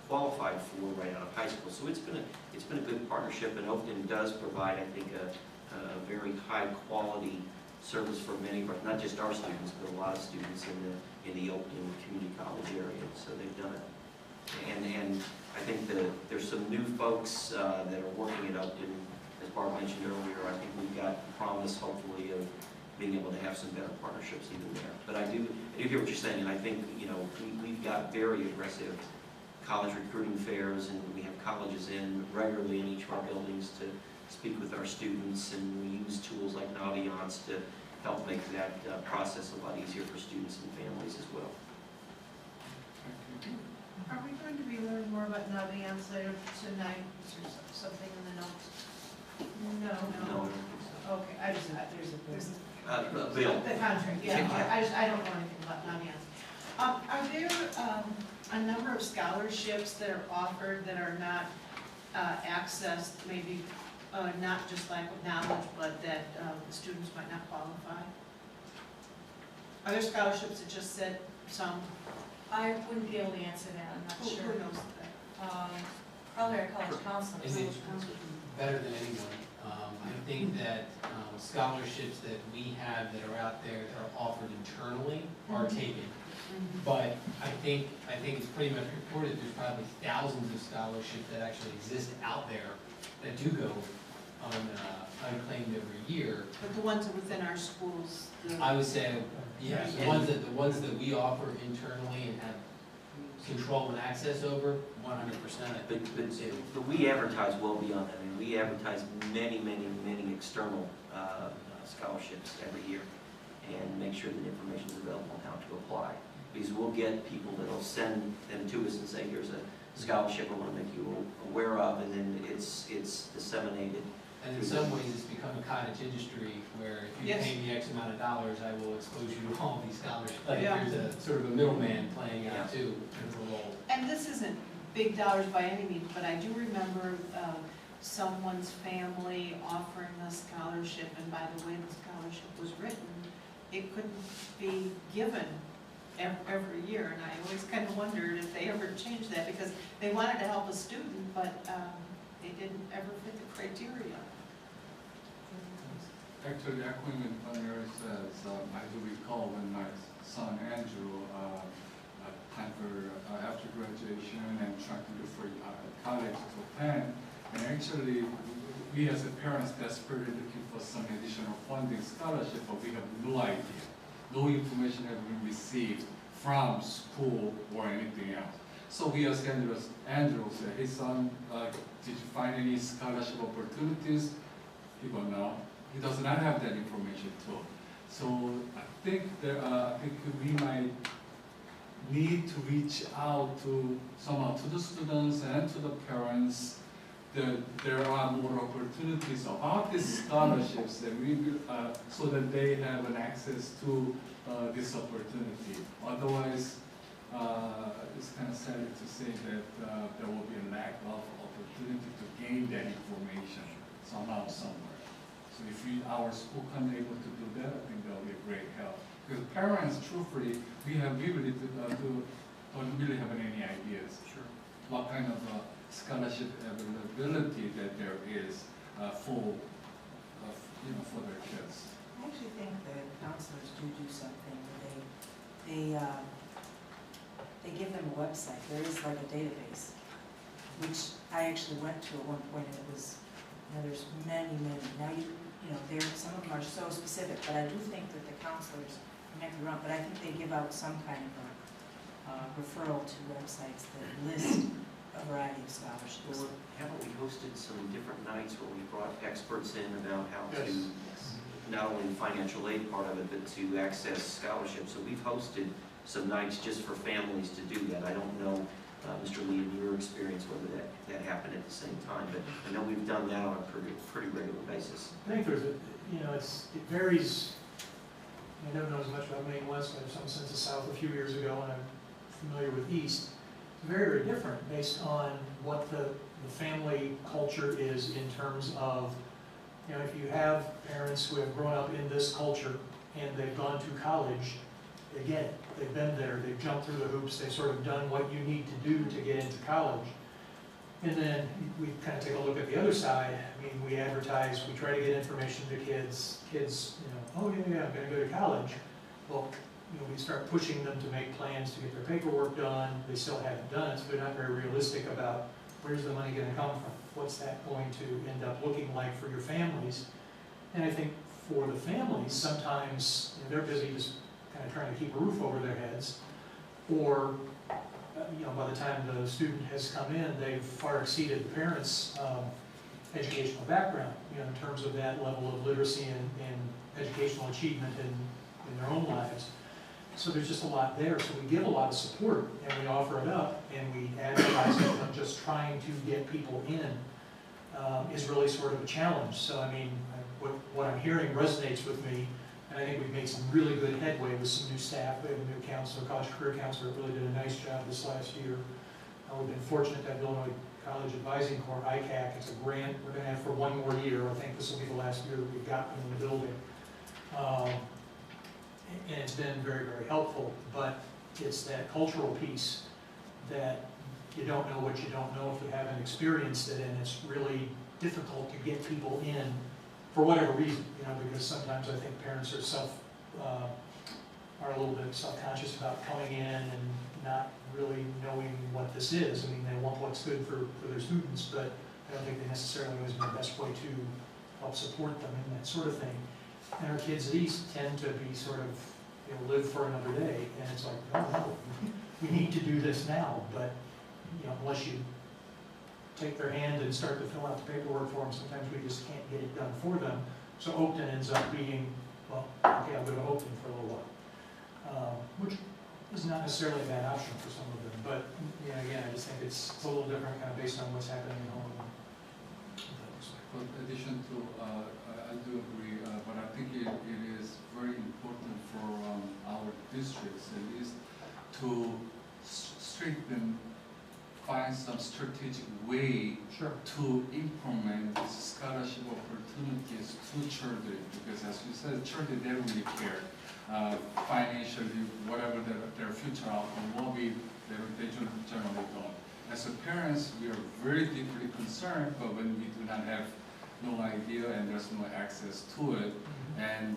Speaker 2: qualified for right out of high school. So it's been a good partnership, and Oakton does provide, I think, a very high quality service for many of our, not just our students, but a lot of students in the Oakton Community College area. So they've done it. And I think there's some new folks that are working at Oakton. As Barb mentioned earlier, I think we've got the promise, hopefully, of being able to have some better partnerships even there. But I do hear what you're saying, and I think, we've got very aggressive college recruiting fairs, and we have colleges in regularly in each of our buildings to speak with our students, and we use tools like Naviance to help make that process a lot easier for students and families as well.
Speaker 1: Are we going to be learning more about Naviance later tonight? Is there something in the notes?
Speaker 2: No.
Speaker 1: Okay, I just, there's
Speaker 2: Bill.
Speaker 1: the contract, yeah, I don't know anything about Naviance. Are there a number of scholarships that are offered that are not accessed, maybe not just lack of knowledge, but that the students might not qualify? Are there scholarships that just said some?
Speaker 3: I wouldn't be able to answer that, I'm not sure.
Speaker 1: Who knows that?
Speaker 3: Probably our college counselors.
Speaker 12: Is it better than anyone? I think that scholarships that we have that are out there that are offered internally are taken. But I think it's pretty much reported there's probably thousands of scholarships that actually exist out there that do go unclaimed every year.
Speaker 1: But the ones within our schools?
Speaker 12: I would say, yes, the ones that we offer internally and have control and access over, 100%, I
Speaker 2: But,
Speaker 12: think.
Speaker 2: but we advertise well beyond that. I mean, we advertise many external scholarships every year and make sure that information is available on how to apply. Because we'll get people that'll send them to us and say, here's a scholarship I want to make you aware of, and then it's disseminated.
Speaker 12: And in some ways, it's become a cottage industry where if you
Speaker 1: Yes.
Speaker 12: pay me X amount of dollars, I will expose you to all these scholarships. Like,
Speaker 1: Yeah.
Speaker 12: there's a sort of a middleman playing out too, in the role.
Speaker 13: And this isn't big dollars by any means, but I do remember someone's family offering a scholarship, and by the way the scholarship was written, it couldn't be given every year, and I always kind of wondered if they ever changed that, because they wanted to help a student, but they didn't ever fit the criteria.
Speaker 10: Actually, echoing what Mary says, I do recall when my son Andrew, time for after graduation and trying to look for college to attend, and actually we as a parents desperately looking for some additional funding scholarship, but we have no idea. No information has been received from school or anything else. So we asked Andrew said, hey son, did you find any scholarship opportunities? He goes, no. He does not have that information too. So I think we might need to reach out to somehow to the students and to the parents that there are more opportunities about these scholarships that we so that they have an access to this opportunity. Otherwise, it's kind of sad to say that there will be a lack of opportunity to gain that information somehow, somewhere. So if our school can be able to do that, I think that will be a great help. Because parents, truthfully, we really don't really have any ideas.
Speaker 2: Sure.
Speaker 10: What kind of scholarship availability that there is for their kids.
Speaker 11: I actually think the counselors do something where they give them a website. There is like a database, which I actually went to at one point, and it was, there's many. Now some of them are so specific, but I do think that the counselors, I might be wrong, but I think they give out some kind of referral to websites that list a variety of scholarships.
Speaker 2: Well, haven't we hosted some different nights where we brought experts in about how to, not only the financial aid part of it, but to access scholarships? So we've hosted some nights just for families to do that. I don't know, Mr. Lee, in your experience, whether that happened at the same time, but I know we've done that on a pretty regular basis.
Speaker 14: I think there's it varies. I don't know as much about Maine West. I have some sense of South a few years ago, and I'm familiar with East. It's very different based on what the family culture is in terms of, if you have parents who have grown up in this culture and they've gone to college, they get it. They've been there, they've jumped through the hoops, they've sort of done what you need to do to get into college. And then we kind of take a look at the other side. I mean, we advertise, we try to get information to kids, oh yeah, I'm going to go to college. Well, we start pushing them to make plans to get their paperwork done. They still haven't done it, so they're not very realistic about where's the money going to come from? What's that going to end up looking like for your families? And I think for the families, sometimes they're busy just kind of trying to keep a roof over their heads, or by the time the student has come in, they've far exceeded the parents' educational background, in terms of that level of literacy and educational achievement in their own lives. So there's just a lot there. So we give a lot of support, and we offer it up, and we advertise it. And just trying to get people in is really sort of a challenge. So I mean, what I'm hearing resonates with me, and I think we've made some really good headway with some new staff. We have a new counselor, college career counselor, that really did a nice job this last year. We've been fortunate to have Illinois College Advising Corps, ICAC. It's a grant we're going to have for one more year. I think this will be the last year that we've got them in the building. And it's been very helpful, but it's that cultural piece that you don't know what you don't know if you haven't experienced it, and it's really difficult to get people in for whatever reason, because sometimes I think parents are a little bit self-conscious about coming in and not really knowing what this is. I mean, they want what's good for their students, but I don't think they necessarily always know the best way to help support them and that sort of thing. And our kids at East tend to be sort of, live for another day, and it's like, oh no, we need to do this now, but, you know, unless you take their hand and start to fill out the paperwork for them, sometimes we just can't get it done for them. So Oakton ends up being, well, okay, I'll go to Oakton for a little while, which is not necessarily a bad option for some of them, but, you know, again, I just think it's a little different kind of based on what's happening at home.
Speaker 10: But in addition to, I do agree, but I think it is very important for our districts at least to strengthen, find some strategic way
Speaker 14: Sure.
Speaker 10: to implement these scholarship opportunities to children, because as you said, children, they don't really care financially, whatever their future outcome will be, they generally don't. As a parents, we are very deeply concerned, but when we do not have no idea and there's no access to it, and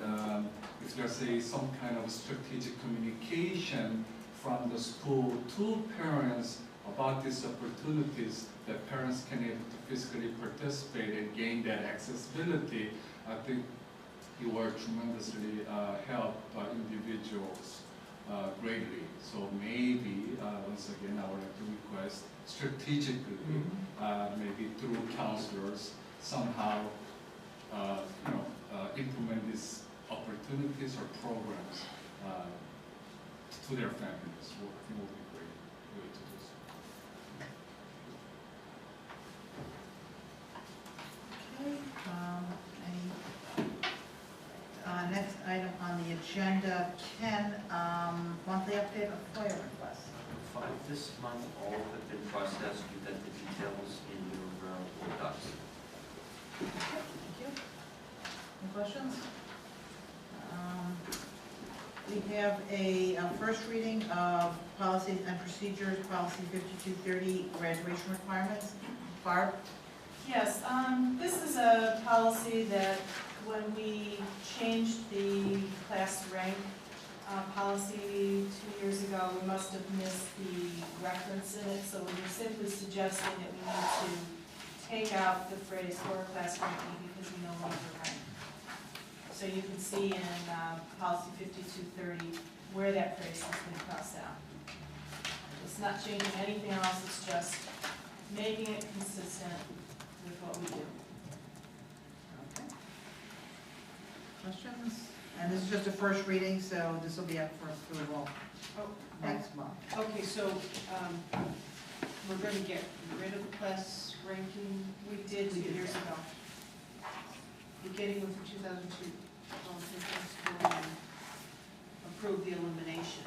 Speaker 10: if there's some kind of strategic communication from the school to parents about these opportunities, that parents can able to physically participate and gain that accessibility, I think it will tremendously help individuals greatly. So maybe, once again, I would like to request strategically, maybe through counselors, somehow, implement these opportunities or programs to their families. I think will be a great way to do so.
Speaker 1: Okay, next item on the agenda, Ken, monthly update of FOIA requests.
Speaker 2: 5 this month, all have been processed. You've got the details in your board docs.
Speaker 1: Thank you. Any questions? We have a first reading of policies and procedures, policy 5230, graduation requirements. Barb?
Speaker 6: Yes, this is a policy that when we changed the class rank policy 2 years ago, we must have missed the reference in it, so we're simply suggesting that we need to take out the phrase for class ranking because we no longer rank. So you can see in policy 5230 where that phrase has been crossed out. It's not changing anything else, it's just making it consistent with what we do.
Speaker 1: Okay. Questions? And this is just a first reading, so this will be up for approval next month.
Speaker 13: Okay, so, we're gonna get rid of the class ranking.
Speaker 6: We did 2 years ago.
Speaker 13: Beginning with the 2002 school and approve the elimination.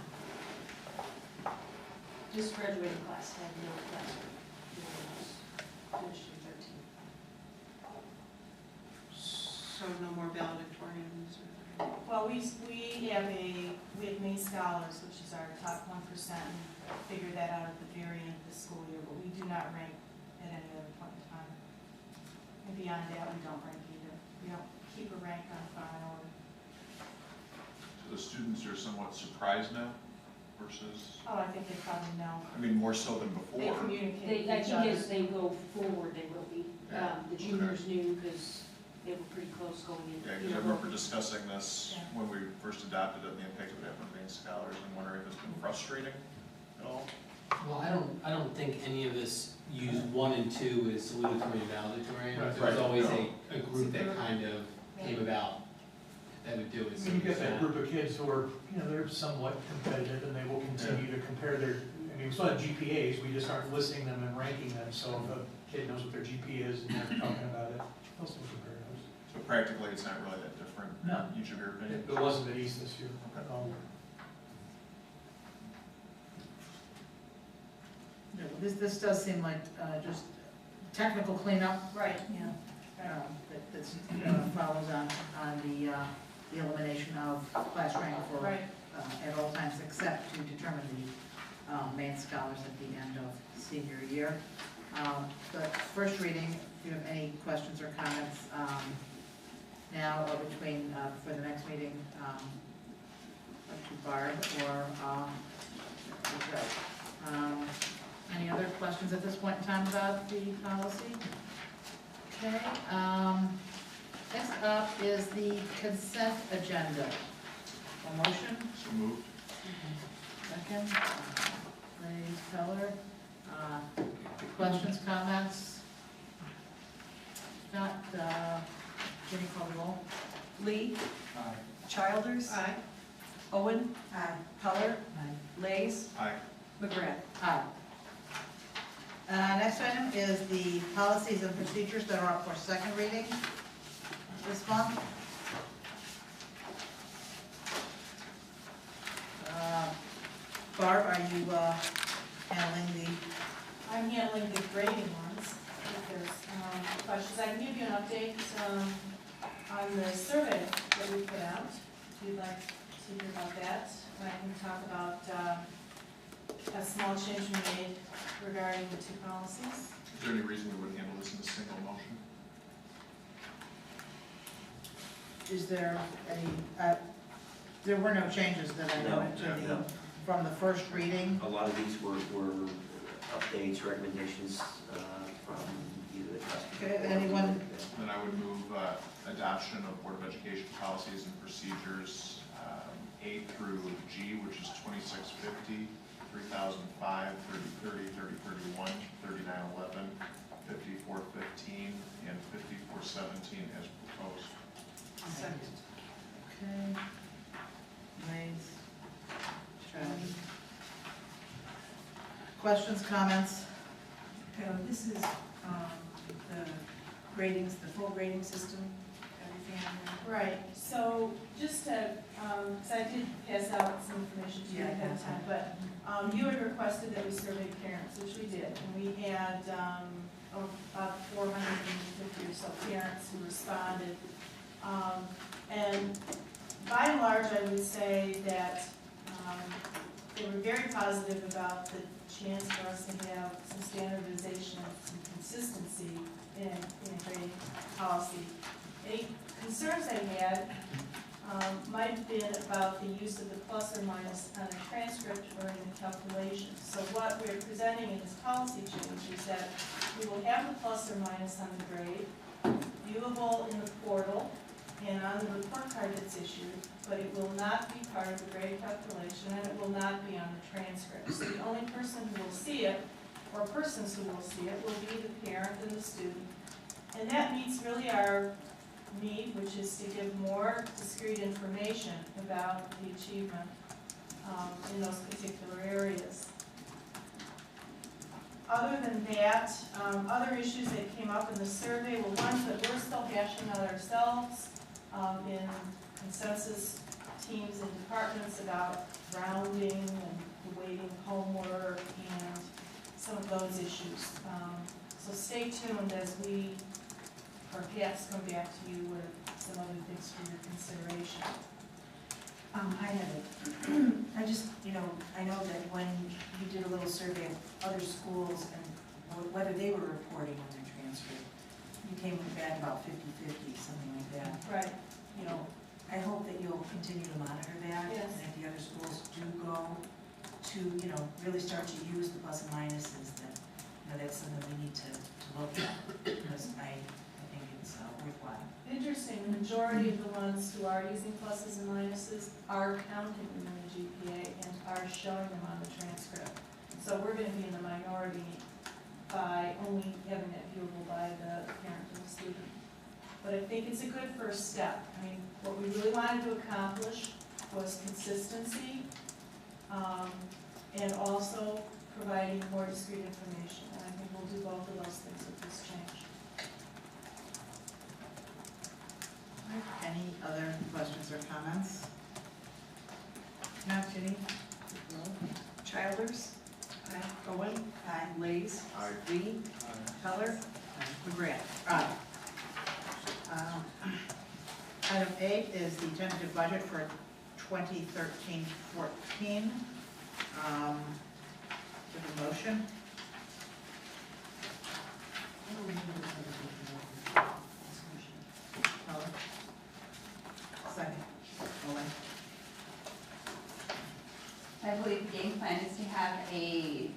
Speaker 11: Just graduating class, had no class rank. Finished in 13.
Speaker 13: So no more valedictorians or?
Speaker 6: Well, we have main scholars, which is our top 1%, and figure that out at the very end of the school year, but we do not rank at any other point in time. And beyond that, we don't rank either. We don't keep a rank on file.
Speaker 8: So the students are somewhat surprised now versus,
Speaker 6: Oh, I think they probably know.
Speaker 8: I mean, more so than
Speaker 6: They
Speaker 8: before.
Speaker 6: communicate
Speaker 11: I
Speaker 6: with each
Speaker 11: think
Speaker 6: other.
Speaker 11: as they go forward, they will be.
Speaker 8: Yeah,
Speaker 11: The juniors knew because they were pretty close going in.
Speaker 8: Yeah,
Speaker 11: you
Speaker 8: because I
Speaker 11: know,
Speaker 8: remember discussing this
Speaker 6: Yeah.
Speaker 8: when we first adopted it and the impact it would have on main scholars and wondering if it's been frustrating at all.
Speaker 12: Well, I don't think any of us use 1 and 2 as salutatory and valedictory.
Speaker 14: Right.
Speaker 12: There was always
Speaker 8: Right.
Speaker 12: a group that kind of came about that would do it.
Speaker 14: I mean, you get that group of kids who are, they're somewhat competitive and they will continue to compare their, we still have GPAs, we just aren't listing them and ranking them, so if a kid knows what their GPA is and they're talking about it, they'll still compare those.
Speaker 8: So practically, it's not really that different.
Speaker 14: No.
Speaker 8: Each of your opinions.
Speaker 14: It wasn't at East this year.
Speaker 8: Okay.
Speaker 1: Yeah, well, this does seem like just technical cleanup.
Speaker 6: Right.
Speaker 1: Yeah. That follows on the elimination of class rank for
Speaker 6: Right.
Speaker 1: at all times except to determine the main scholars at the end of senior year. The first reading, if you have any questions or comments now or between, for the next meeting, up to Barb or to Joe. Any other questions at this point in time about the policy? Okay, next up is the consent agenda. A motion?
Speaker 8: So moved.
Speaker 1: Second? Lays, Keller. Questions, comments? If not, Jenny, call the roll.
Speaker 11: Lee,
Speaker 10: Aye.
Speaker 11: Childers.
Speaker 13: Aye.
Speaker 11: Owen.
Speaker 13: Aye.
Speaker 11: Heller. Lays.
Speaker 8: Aye.
Speaker 11: McGrath.
Speaker 1: Aye. Next item is the policies and procedures that are up for second reading this month. Barb, are you handling the,
Speaker 6: I'm handling the grading ones. If there's questions, I can give you an update on the survey that we put out, if you'd like to hear about that. I can talk about a small change we made regarding the two policies.
Speaker 8: Is there any reason we wouldn't handle this in a single motion?
Speaker 1: is there any, there were no changes that I noted to the,
Speaker 2: No.
Speaker 1: from the first reading?
Speaker 2: A lot of these were updates, recommendations from either the customer.
Speaker 1: Okay, anyone?
Speaker 8: Then I would move adoption of Board of Education policies and procedures, A through G, which is 2650, 3005, 3030, 3031, 3911, 5415, and 5417 as proposed.
Speaker 1: Second. Okay. Lays. Strategy. Questions, comments?
Speaker 11: This is the gradings, the full grading system, everything on there.
Speaker 6: Right, so just to, so I did pass out some information to you ahead of time, but you had requested that we survey parents, which we did, and we had about 450 or so parents who responded. And by and large, I would say that they were very positive about the chance for us to have some standardization and some consistency in grading policy. Any concerns I had might have been about the use of the plus or minus on a transcript or in the calculation. So what we're presenting in this policy change is that we will have the plus or minus on the grade, viewable in the portal, and on the report card that's issued, but it will not be part of the grade calculation, and it will not be on the transcript. So the only person who will see it, or persons who will see it, will be the parent and the student. And that meets really our need, which is to give more discrete information about the achievement in those particular areas. Other than that, other issues that came up in the survey were ones that we're still hashing out ourselves in consensus teams and departments about rounding and weighting homework and some of those issues. So stay tuned as we perhaps come back to you with some other things for your consideration.
Speaker 11: I have it. I just, I know that when you did a little survey of other schools and whether they were reporting on their transcript, you came back about 50-50, something like that.
Speaker 6: Right.
Speaker 11: I hope that you'll continue to monitor that.
Speaker 6: Yes.
Speaker 11: And if the other schools do go to, really start to use the plus and minuses, then, that's something we need to look at, because I think it's worthwhile.
Speaker 6: Interesting, the majority of the ones who are using pluses and minuses are counting them in the GPA and are showing them on the transcript. So we're going to be in the minority by only having that viewable by the parent and the student. But I think it's a good first step. I mean, what we really wanted to accomplish was consistency and also providing more discrete information. And I think we'll do both of those things with this change.
Speaker 1: Any other questions or comments? No, Ginny?
Speaker 11: Childers. Aye. Owen. Aye. Lays.
Speaker 8: Aye.
Speaker 11: Lee. Heller. McGrath.
Speaker 1: Aye. Item 8 is the tentative budget for 2013-14. Give a motion. Second. Owen.
Speaker 7: I believe the game plan is to have a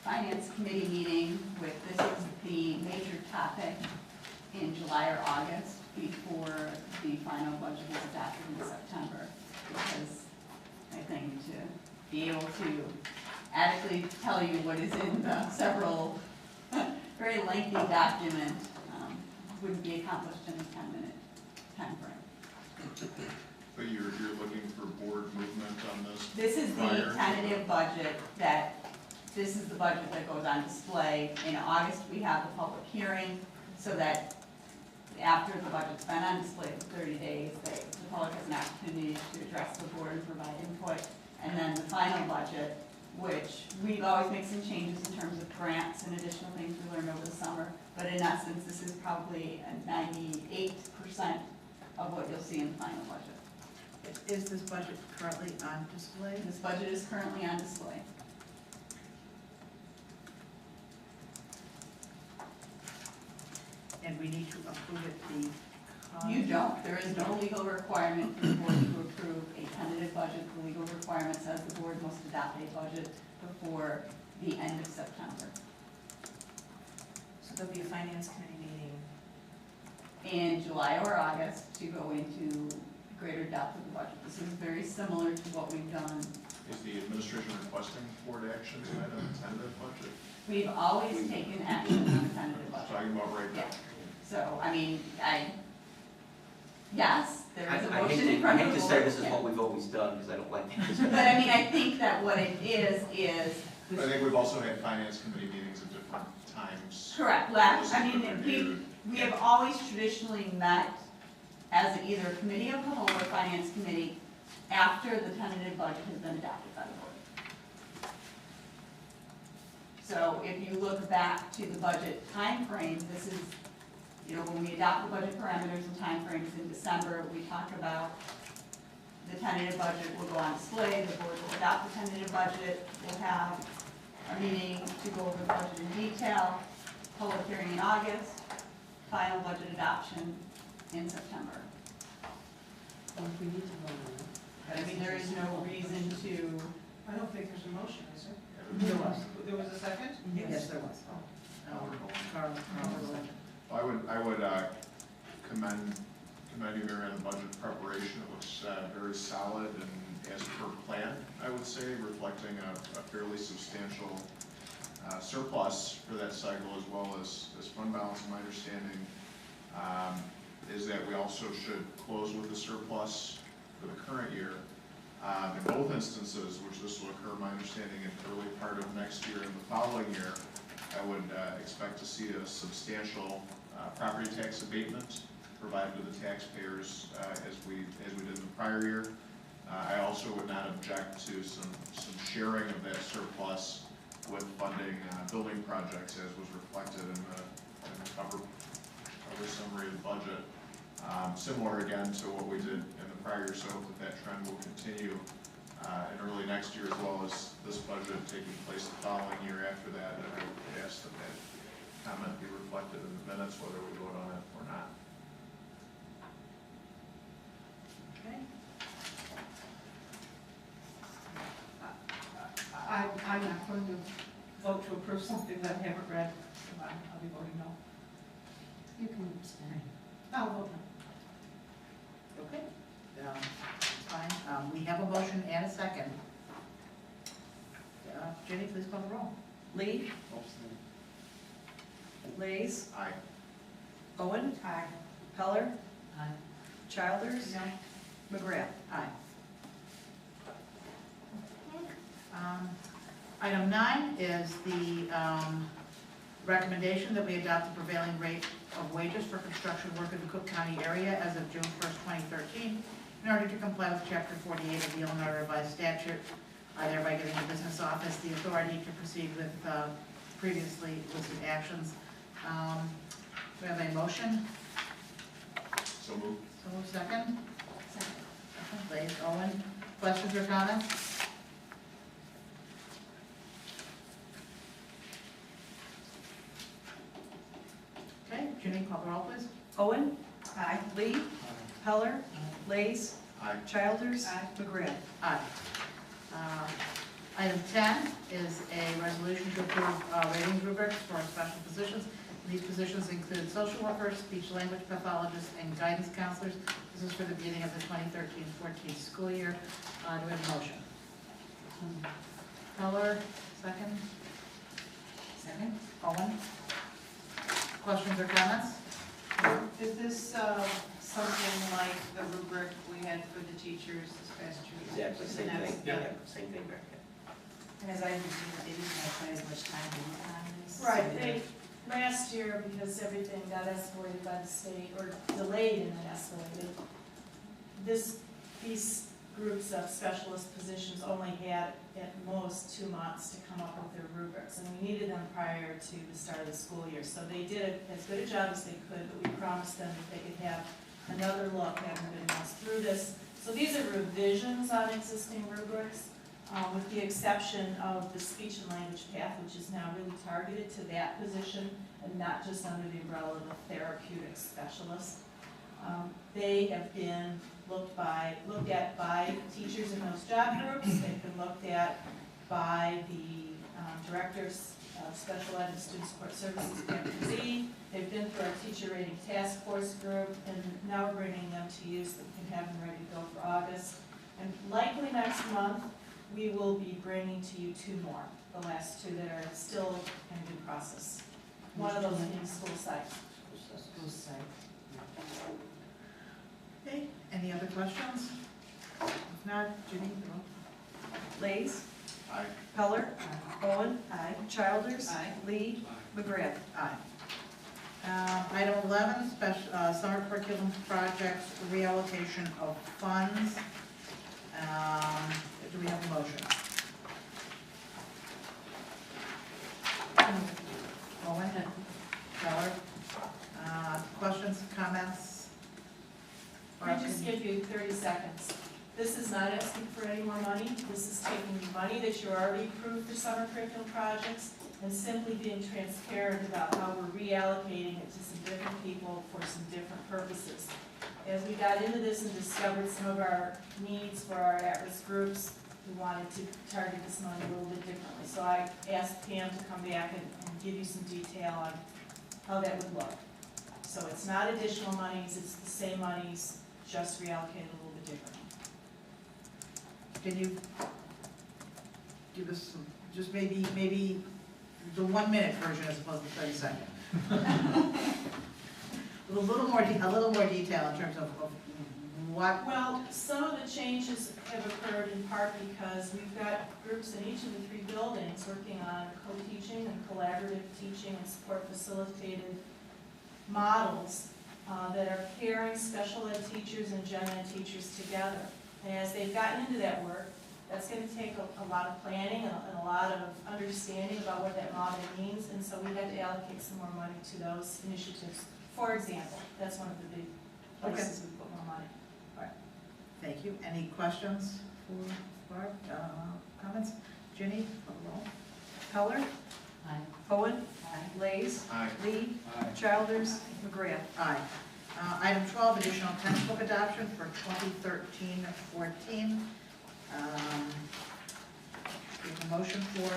Speaker 7: finance committee meeting with this as the major topic in July or August before the final budget is adopted in September. Because I think to be able to adequately tell you what is in the several, very lengthy document. Wouldn't be accomplished in a 10-minute time frame.
Speaker 8: But you're looking for board movement on this?
Speaker 7: This is the
Speaker 8: prior to
Speaker 7: tentative budget this is the budget that goes on display. In August, we have the public hearing, so that after the budget's been on display for 30 days, the public has an opportunity to address the board and provide input. And then the final budget, which we've always made some changes in terms of grants and additional things we learned over the summer. But in essence, this is probably a 98% of what you'll see in the final budget.
Speaker 1: Is this budget currently on display?
Speaker 7: This budget is currently on display.
Speaker 1: And we need to approve it
Speaker 7: You don't, there is no legal requirement for the board to approve a tentative budget. The legal requirement says the board must adopt a budget before the end of September.
Speaker 11: So there'll be a finance committee meeting.
Speaker 7: In July or August to go into greater depth of the budget. This is very similar to what we've done.
Speaker 8: Is the administration requesting board action tonight on the tentative budget?
Speaker 7: We've always taken action on a tentative budget.
Speaker 8: Talking about right now?
Speaker 7: Yeah. So, I mean, yes, there is a
Speaker 2: I
Speaker 7: motion
Speaker 2: hate
Speaker 7: in front of the board.
Speaker 2: to say this is
Speaker 7: Yeah.
Speaker 2: what we've always done, because I don't like this.
Speaker 7: But I mean, I think that what it is.
Speaker 8: I think we've also had finance committee meetings at different times.
Speaker 7: Correct, we have always traditionally met as either a committee of the whole or finance committee after the tentative budget has been adopted by the board. So if you look back to the budget timeframe, this is, when we adopt the budget parameters and timeframes in December, we talk about the tentative budget will go on display, the board will adopt the tentative budget, we'll have a meeting to go over the budget in detail, public hearing in August, final budget adoption in September.
Speaker 5: Well, if we need to vote on it.
Speaker 7: But I mean, there is no reason to,
Speaker 13: I don't think there's a motion, is there?
Speaker 1: There was.
Speaker 13: There was a second?
Speaker 1: Yes, there was. Carl,
Speaker 8: I would commend you, Mary, on the budget preparation. It looks very solid and as per plan, I would say, reflecting a fairly substantial surplus for that cycle, as well as fund balance. My understanding is that we also should close with a surplus for the current year. In both instances, which this will occur, my understanding, in the early part of next year and the following year, I would expect to see a substantial property tax abatement provided to the taxpayers as we did in the prior year. I also would not object to some sharing of that surplus with funding building projects, as was reflected in the cover summary of the budget. Similar again to what we did in the prior year, so I hope that trend will continue in early next year, as well as this budget taking place the following year after that. And I would ask that comment be reflected in the minutes, whether we vote on it or not.
Speaker 1: Okay.
Speaker 13: I'm not going to vote to approve something that I haven't read, so I'll be voting no.
Speaker 5: You can abstain.
Speaker 13: I'll vote no.
Speaker 1: Okay, that's fine. We have a motion and a second. Jenny, please call the roll.
Speaker 13: Lee? Lees?
Speaker 8: Aye.
Speaker 13: Owen?
Speaker 11: Aye.
Speaker 13: Heller?
Speaker 5: Aye.
Speaker 13: Childers?
Speaker 11: No.
Speaker 13: McGrath?
Speaker 1: Aye. Item 9 is the recommendation that we adopt the prevailing rate of wages for construction work in the Cook County area as of June 1st, 2013, in order to comply with Chapter 48 of the Illinois Revised Statute, thereby giving the business office the authority to proceed with previously listed actions. We have a motion.
Speaker 8: So moved.
Speaker 1: So move second. Second, Blaze, Owen. Questions or comments? Okay, Ginny, call the roll, please.
Speaker 13: Owen? Aye. Lee? Heller? Lees?
Speaker 8: Aye.
Speaker 13: Childers?
Speaker 11: Aye.
Speaker 13: McGrath?
Speaker 1: Aye. Item 10 is a resolution to approve ratings rubrics for special positions. These positions include social workers, speech language pathologists, and guidance counselors. This is for the beginning of the 2013-14 school year. Do we have a motion? Keller, second.
Speaker 11: Second?
Speaker 1: Owen? Questions or comments?
Speaker 13: Is this something like the rubric we had for the teachers this past year?
Speaker 2: Exactly, same thing, yeah, same thing back then.
Speaker 11: And as I understand it, they didn't have quite as much time to work on this. so
Speaker 6: Right,
Speaker 11: they're-
Speaker 6: last year, because everything got escalated by the state, or delayed and then escalated, these groups of specialist positions only had at most 2 months to come up with their rubrics, and we needed them prior to the start of the school year. So they did as good a job as they could, but we promised them that they could have another look at everybody else through this. So these are revisions on existing rubrics, with the exception of the speech and language path, which is now really targeted to that position and not just under the umbrella of a therapeutic specialist. They have been looked at by teachers in those job groups. They've been looked at by the directors of special ed and student support services, PMZ. They've been through our teacher rating task force group, and now we're bringing them to you so we can have them ready to go for August. And likely next month, we will be bringing to you 2 more, the last 2 that are still in due process. One of those being school site.
Speaker 11: School site.
Speaker 1: Okay, any other questions? If not, Ginny,
Speaker 15: Lays,
Speaker 8: Aye.
Speaker 15: Peller, Owen,
Speaker 11: Aye.
Speaker 15: Childers,
Speaker 13: Aye.
Speaker 15: Lee, McGrath.
Speaker 1: Aye. Item 11, summer curriculum projects, reallocation of funds. Do we have a motion? Owen? Keller? Questions, comments?
Speaker 6: I just give you 30 seconds. This is not asking for any more money. This is taking money that you already approved for summer curriculum projects and simply being transparent about how we're reallocating it to some different people for some different purposes. As we got into this and discovered some of our needs for our at-risk groups, we wanted to target this money a little bit differently. So I asked Pam to come back and give you some detail on how that would look. So it's not additional monies, it's the same monies, just reallocated a little bit differently.
Speaker 1: Can you give us some, just maybe the 1-minute version as opposed to 30 second? With a little more detail in terms of what.
Speaker 6: Well, some of the changes have occurred in part because we've got groups in each of the 3 buildings working on co-teaching and collaborative teaching and support facilitated models that are pairing special ed teachers and gen ed teachers together. And as they've gotten into that work, that's going to take a lot of planning and a lot of understanding about what that model means, and so we had to allocate some more money to those initiatives. For example, that's one of the big places we put more money.
Speaker 1: Thank you. Any questions for Barb? Comments? Ginny? Roll.
Speaker 15: Peller,
Speaker 5: Aye.
Speaker 15: Owen,
Speaker 11: Aye.
Speaker 15: Lays,
Speaker 8: Aye.
Speaker 15: Lee,
Speaker 10: Aye.
Speaker 15: Childers, McGrath.
Speaker 1: Aye. Item 12, additional textbook adoption for 2013-14. Give a motion for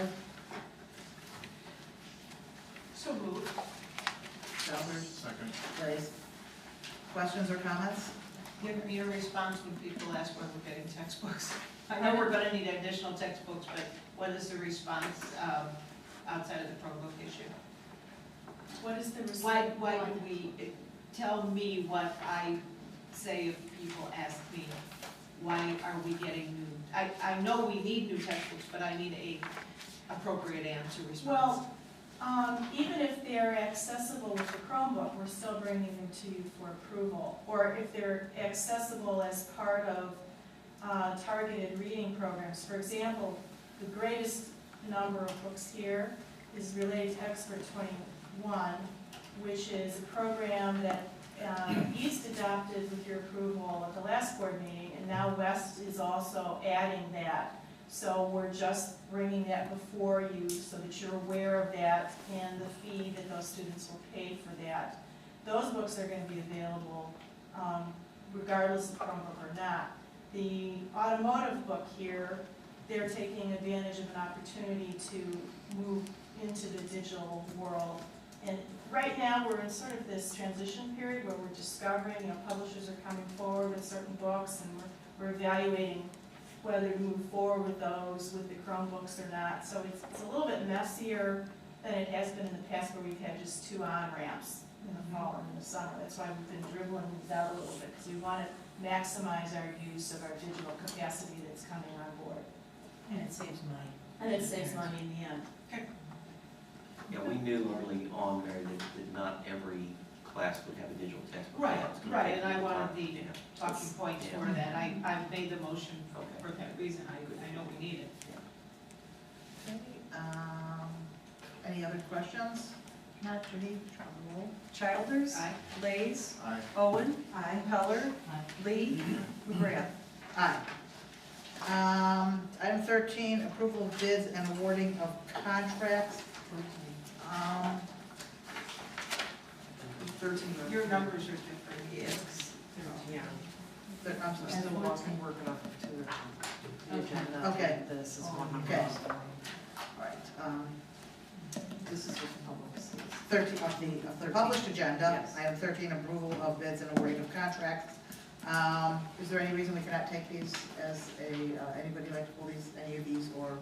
Speaker 13: So moved.
Speaker 1: Childers,
Speaker 8: Second.
Speaker 1: Blaze. Questions or comments?
Speaker 13: Your response when people ask whether we're getting textbooks. I know we're gonna need additional textbooks, but what is the response outside of the Chromebook issue?
Speaker 6: What is the response?
Speaker 13: Why would we, tell me what I say if people ask me, why are we getting new? I know we need new textbooks, but I need a appropriate answer response.
Speaker 6: Well, even if they're accessible with the Chromebook, we're still bringing them to you for approval. Or if they're accessible as part of targeted reading programs. For example, the greatest number of books here is related to Expert 21, which is a program that East adopted with your approval at the last board meeting, and now West is also adding that. So we're just bringing that before you so that you're aware of that and the fee that those students will pay for that. Those books are going to be available regardless of Chromebook or not. The automotive book here, they're taking advantage of an opportunity to move into the digital world. And right now, we're in sort of this transition period where we're discovering, publishers are coming forward with certain books, and we're evaluating whether to move forward with those, with the Chromebooks or not. So it's a little bit messier than it has been in the past where we've had just 2 on-ramps in the fall and in the summer. That's why we've been dribbling these out a little bit, because we want to maximize our use of our digital capacity that's coming on board.
Speaker 11: And it saves money.
Speaker 6: And it saves money in the end.
Speaker 2: Yeah, we knew early on, Mary, that not every class would have a digital textbook.
Speaker 13: Right,
Speaker 2: Yeah, it's gonna
Speaker 13: right,
Speaker 2: take
Speaker 13: and I
Speaker 2: a little
Speaker 13: wanted
Speaker 2: time.
Speaker 13: the
Speaker 2: Yeah.
Speaker 13: talking points
Speaker 2: Yeah.
Speaker 13: for that. I've made the motion
Speaker 2: Okay.
Speaker 13: for that reason. I know we need it.
Speaker 1: Okay, any other questions? Not Judy, try the roll.
Speaker 15: Childers.
Speaker 13: Aye.
Speaker 15: Lays.
Speaker 8: Aye.
Speaker 15: Owen.
Speaker 13: Aye.
Speaker 15: Heller.
Speaker 5: Aye.
Speaker 15: Lee. McGrath.
Speaker 1: Aye. Item 13, approval of bids and awarding of contracts. 13.
Speaker 13: Your numbers are different.
Speaker 15: Yes.
Speaker 13: Yeah.
Speaker 1: I'm sorry.
Speaker 15: And the laws can work it up to the agenda.
Speaker 1: Okay.
Speaker 15: This is one of
Speaker 1: Okay.
Speaker 15: those.
Speaker 1: All right,
Speaker 15: This is what the public sees.
Speaker 1: 13 of the published agenda.
Speaker 15: Yes.
Speaker 1: Item 13, approval of bids and awarding of contracts. Is there any reason we cannot take these as anybody like to pull any of these, or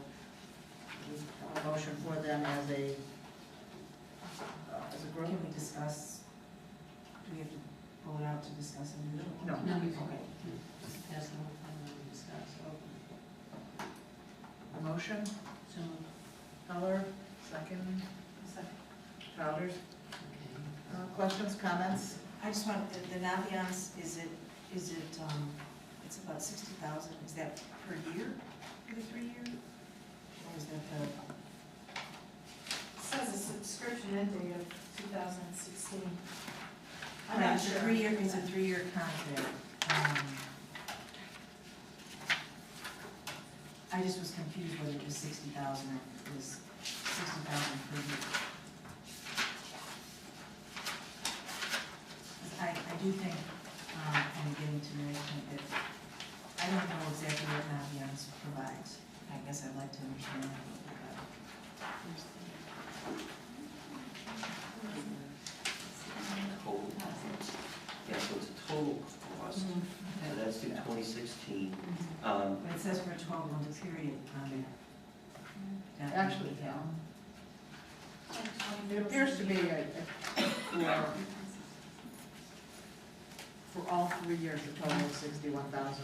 Speaker 1: a motion for them as a group?
Speaker 11: Can we discuss, do we have to pull it out to discuss individually?
Speaker 1: No.
Speaker 5: No, you can,
Speaker 11: Okay.
Speaker 5: just pass the whole thing and discuss.
Speaker 1: A motion?
Speaker 5: So,
Speaker 1: Heller, second. Childers.
Speaker 5: okay.
Speaker 1: Questions, comments?
Speaker 11: I just want, the Naviance, is it, it's about 60,000, is that per year for the 3 year? Or is that the,
Speaker 6: It says a subscription end date of 2016. I'm
Speaker 11: right,
Speaker 6: not
Speaker 11: it's a
Speaker 6: sure.
Speaker 11: 3 year, it's a 3 year contract. I just was confused whether it was 60,000 or it was 60,000 per year. I do think, I'm getting to know that, I don't know exactly what Naviance provides. I guess I'd like to understand that a little bit better.
Speaker 2: Total. Yeah, so it's a total cost, so that's through 2016.
Speaker 11: But it says for a 12-month period on there.
Speaker 1: Actually, it appears to be for all 3 years, a total of 61,000.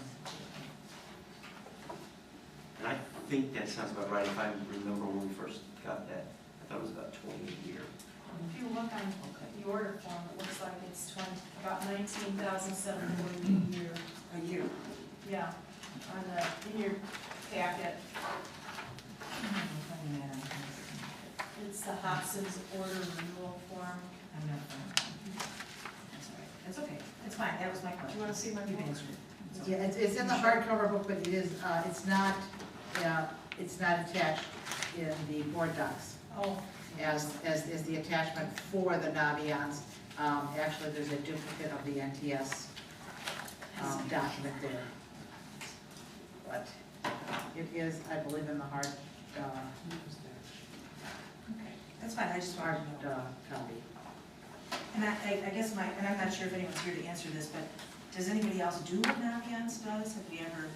Speaker 2: And I think that sounds about right. If I remember when we first got that, I thought it was about 20 a year.
Speaker 6: If you look on the order form, it looks like it's about 19,740 a year.
Speaker 11: A year.
Speaker 6: Yeah, in your packet, it's the Hobson's order renewal form.
Speaker 11: I'm not, that's all right. That's okay. It's fine. That was my question.
Speaker 15: Do you want to see my
Speaker 11: You've
Speaker 15: book?
Speaker 11: answered it. It's
Speaker 1: Yeah,
Speaker 11: okay.
Speaker 1: it's in the hardcover book, but it is, it's not attached in the board docs
Speaker 6: Oh,
Speaker 1: as the attachment for the Naviance. Actually, there's a duplicate of the NTS document there. But it is, I believe, in the hard
Speaker 11: Okay. That's fine. I just wanted to know.
Speaker 1: copy.
Speaker 11: And I guess and I'm not sure if anyone's here to answer this, but does anybody else do what Naviance does? Have we ever?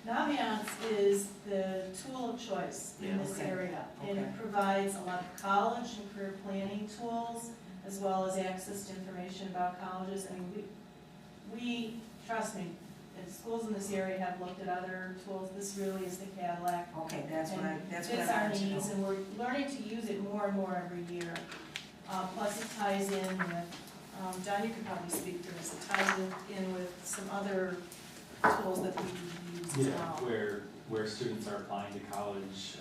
Speaker 6: Naviance is the tool of choice in this
Speaker 11: Okay.
Speaker 6: area. And
Speaker 11: Okay.
Speaker 6: it provides a lot of college and career planning tools, as well as access to information about colleges. I mean, we trust me, the schools in this area have looked at other tools. This really is the Cadillac.
Speaker 11: Okay, that's what I
Speaker 6: Fits our
Speaker 11: wanted to
Speaker 6: needs,
Speaker 11: know.
Speaker 6: and we're learning to use it more and more every year. Plus it ties in with, John, you could probably speak to this, it ties in with some other tools that we use as
Speaker 9: Yeah,
Speaker 6: well.
Speaker 9: where students are applying to college,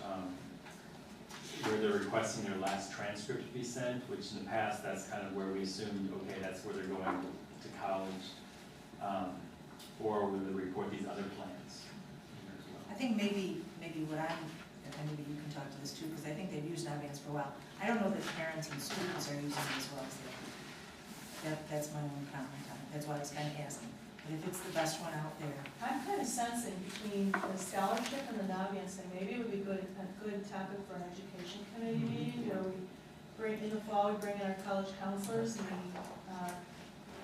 Speaker 9: where they're requesting their last transcript to be sent, which in the past, that's kind of where we assumed, okay, that's where they're going to college. Or where they report these other plans here as well.
Speaker 11: I think maybe what and maybe you can talk to this too, because I think they've used Naviance for a while. I don't know that parents and students are using it as well as they are. That's my own comment on it. That's why I was kind of asking. But if it's the best one out there.
Speaker 6: I'm kind of sensing between the scholarship and the Naviance thing, maybe it would be a good topic for an education committee meeting, where we in the fall, we bring in our college counselors, and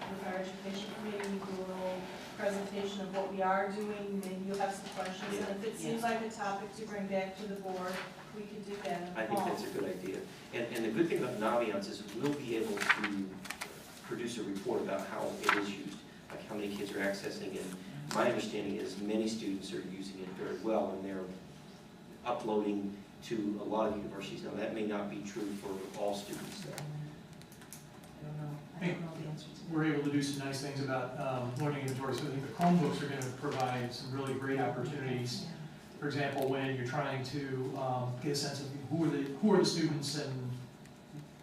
Speaker 6: with our education committee, we do a little presentation of what we are doing, maybe you'll have some questions. And if it seems like a topic to bring back to the board, we could do that in the
Speaker 2: I think
Speaker 6: fall.
Speaker 2: that's a good idea. And the good thing about Naviance is we'll be able to produce a report about how it is used, like how many kids are accessing it. My understanding is many students are using it very well, and they're uploading to a lot of universities. Now, that may not be true for all students, though.
Speaker 11: I don't know the answer to that.
Speaker 14: We're able to do some nice things about learning inventory. So I think the Chromebooks are going to provide some really great opportunities. For example, when you're trying to get a sense of who are the students and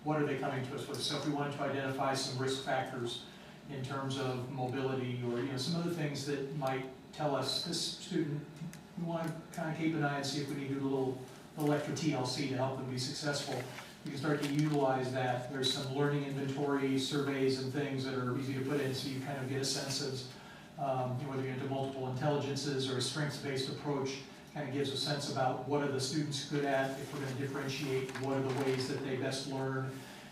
Speaker 14: what are they coming to us with. So if we wanted to identify some risk factors in terms of mobility or some other things that might tell us this student, we want to kind of keep an eye and see if we need to do a little extra TLC to help them be successful. You can start to utilize that. There's some learning inventory surveys and things that are easy to put in, so you kind of get a sense of whether you're into multiple intelligences or a strengths-based approach. Kind of gives a sense about what are the students good at, if we're going to differentiate, what are the ways that they best learn.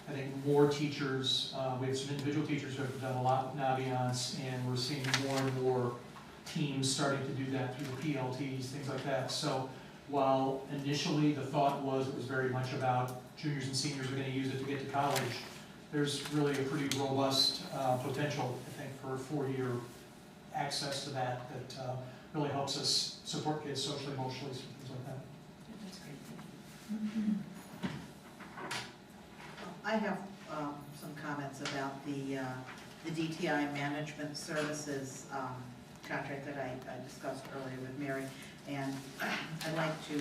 Speaker 14: I think more teachers, we have some individual teachers who have done a lot with Naviance, and we're seeing more and more teams starting to do that through the PLTs, things like that. So while initially the thought was it was very much about juniors and seniors are going to use it to get to college, there's really a pretty robust potential, I think, for 4-year access to that really helps us support kids socially, emotionally, things like that.
Speaker 11: That's great.
Speaker 1: I have some comments about the DTI Management Services contract that I discussed earlier with Mary, and I'd like to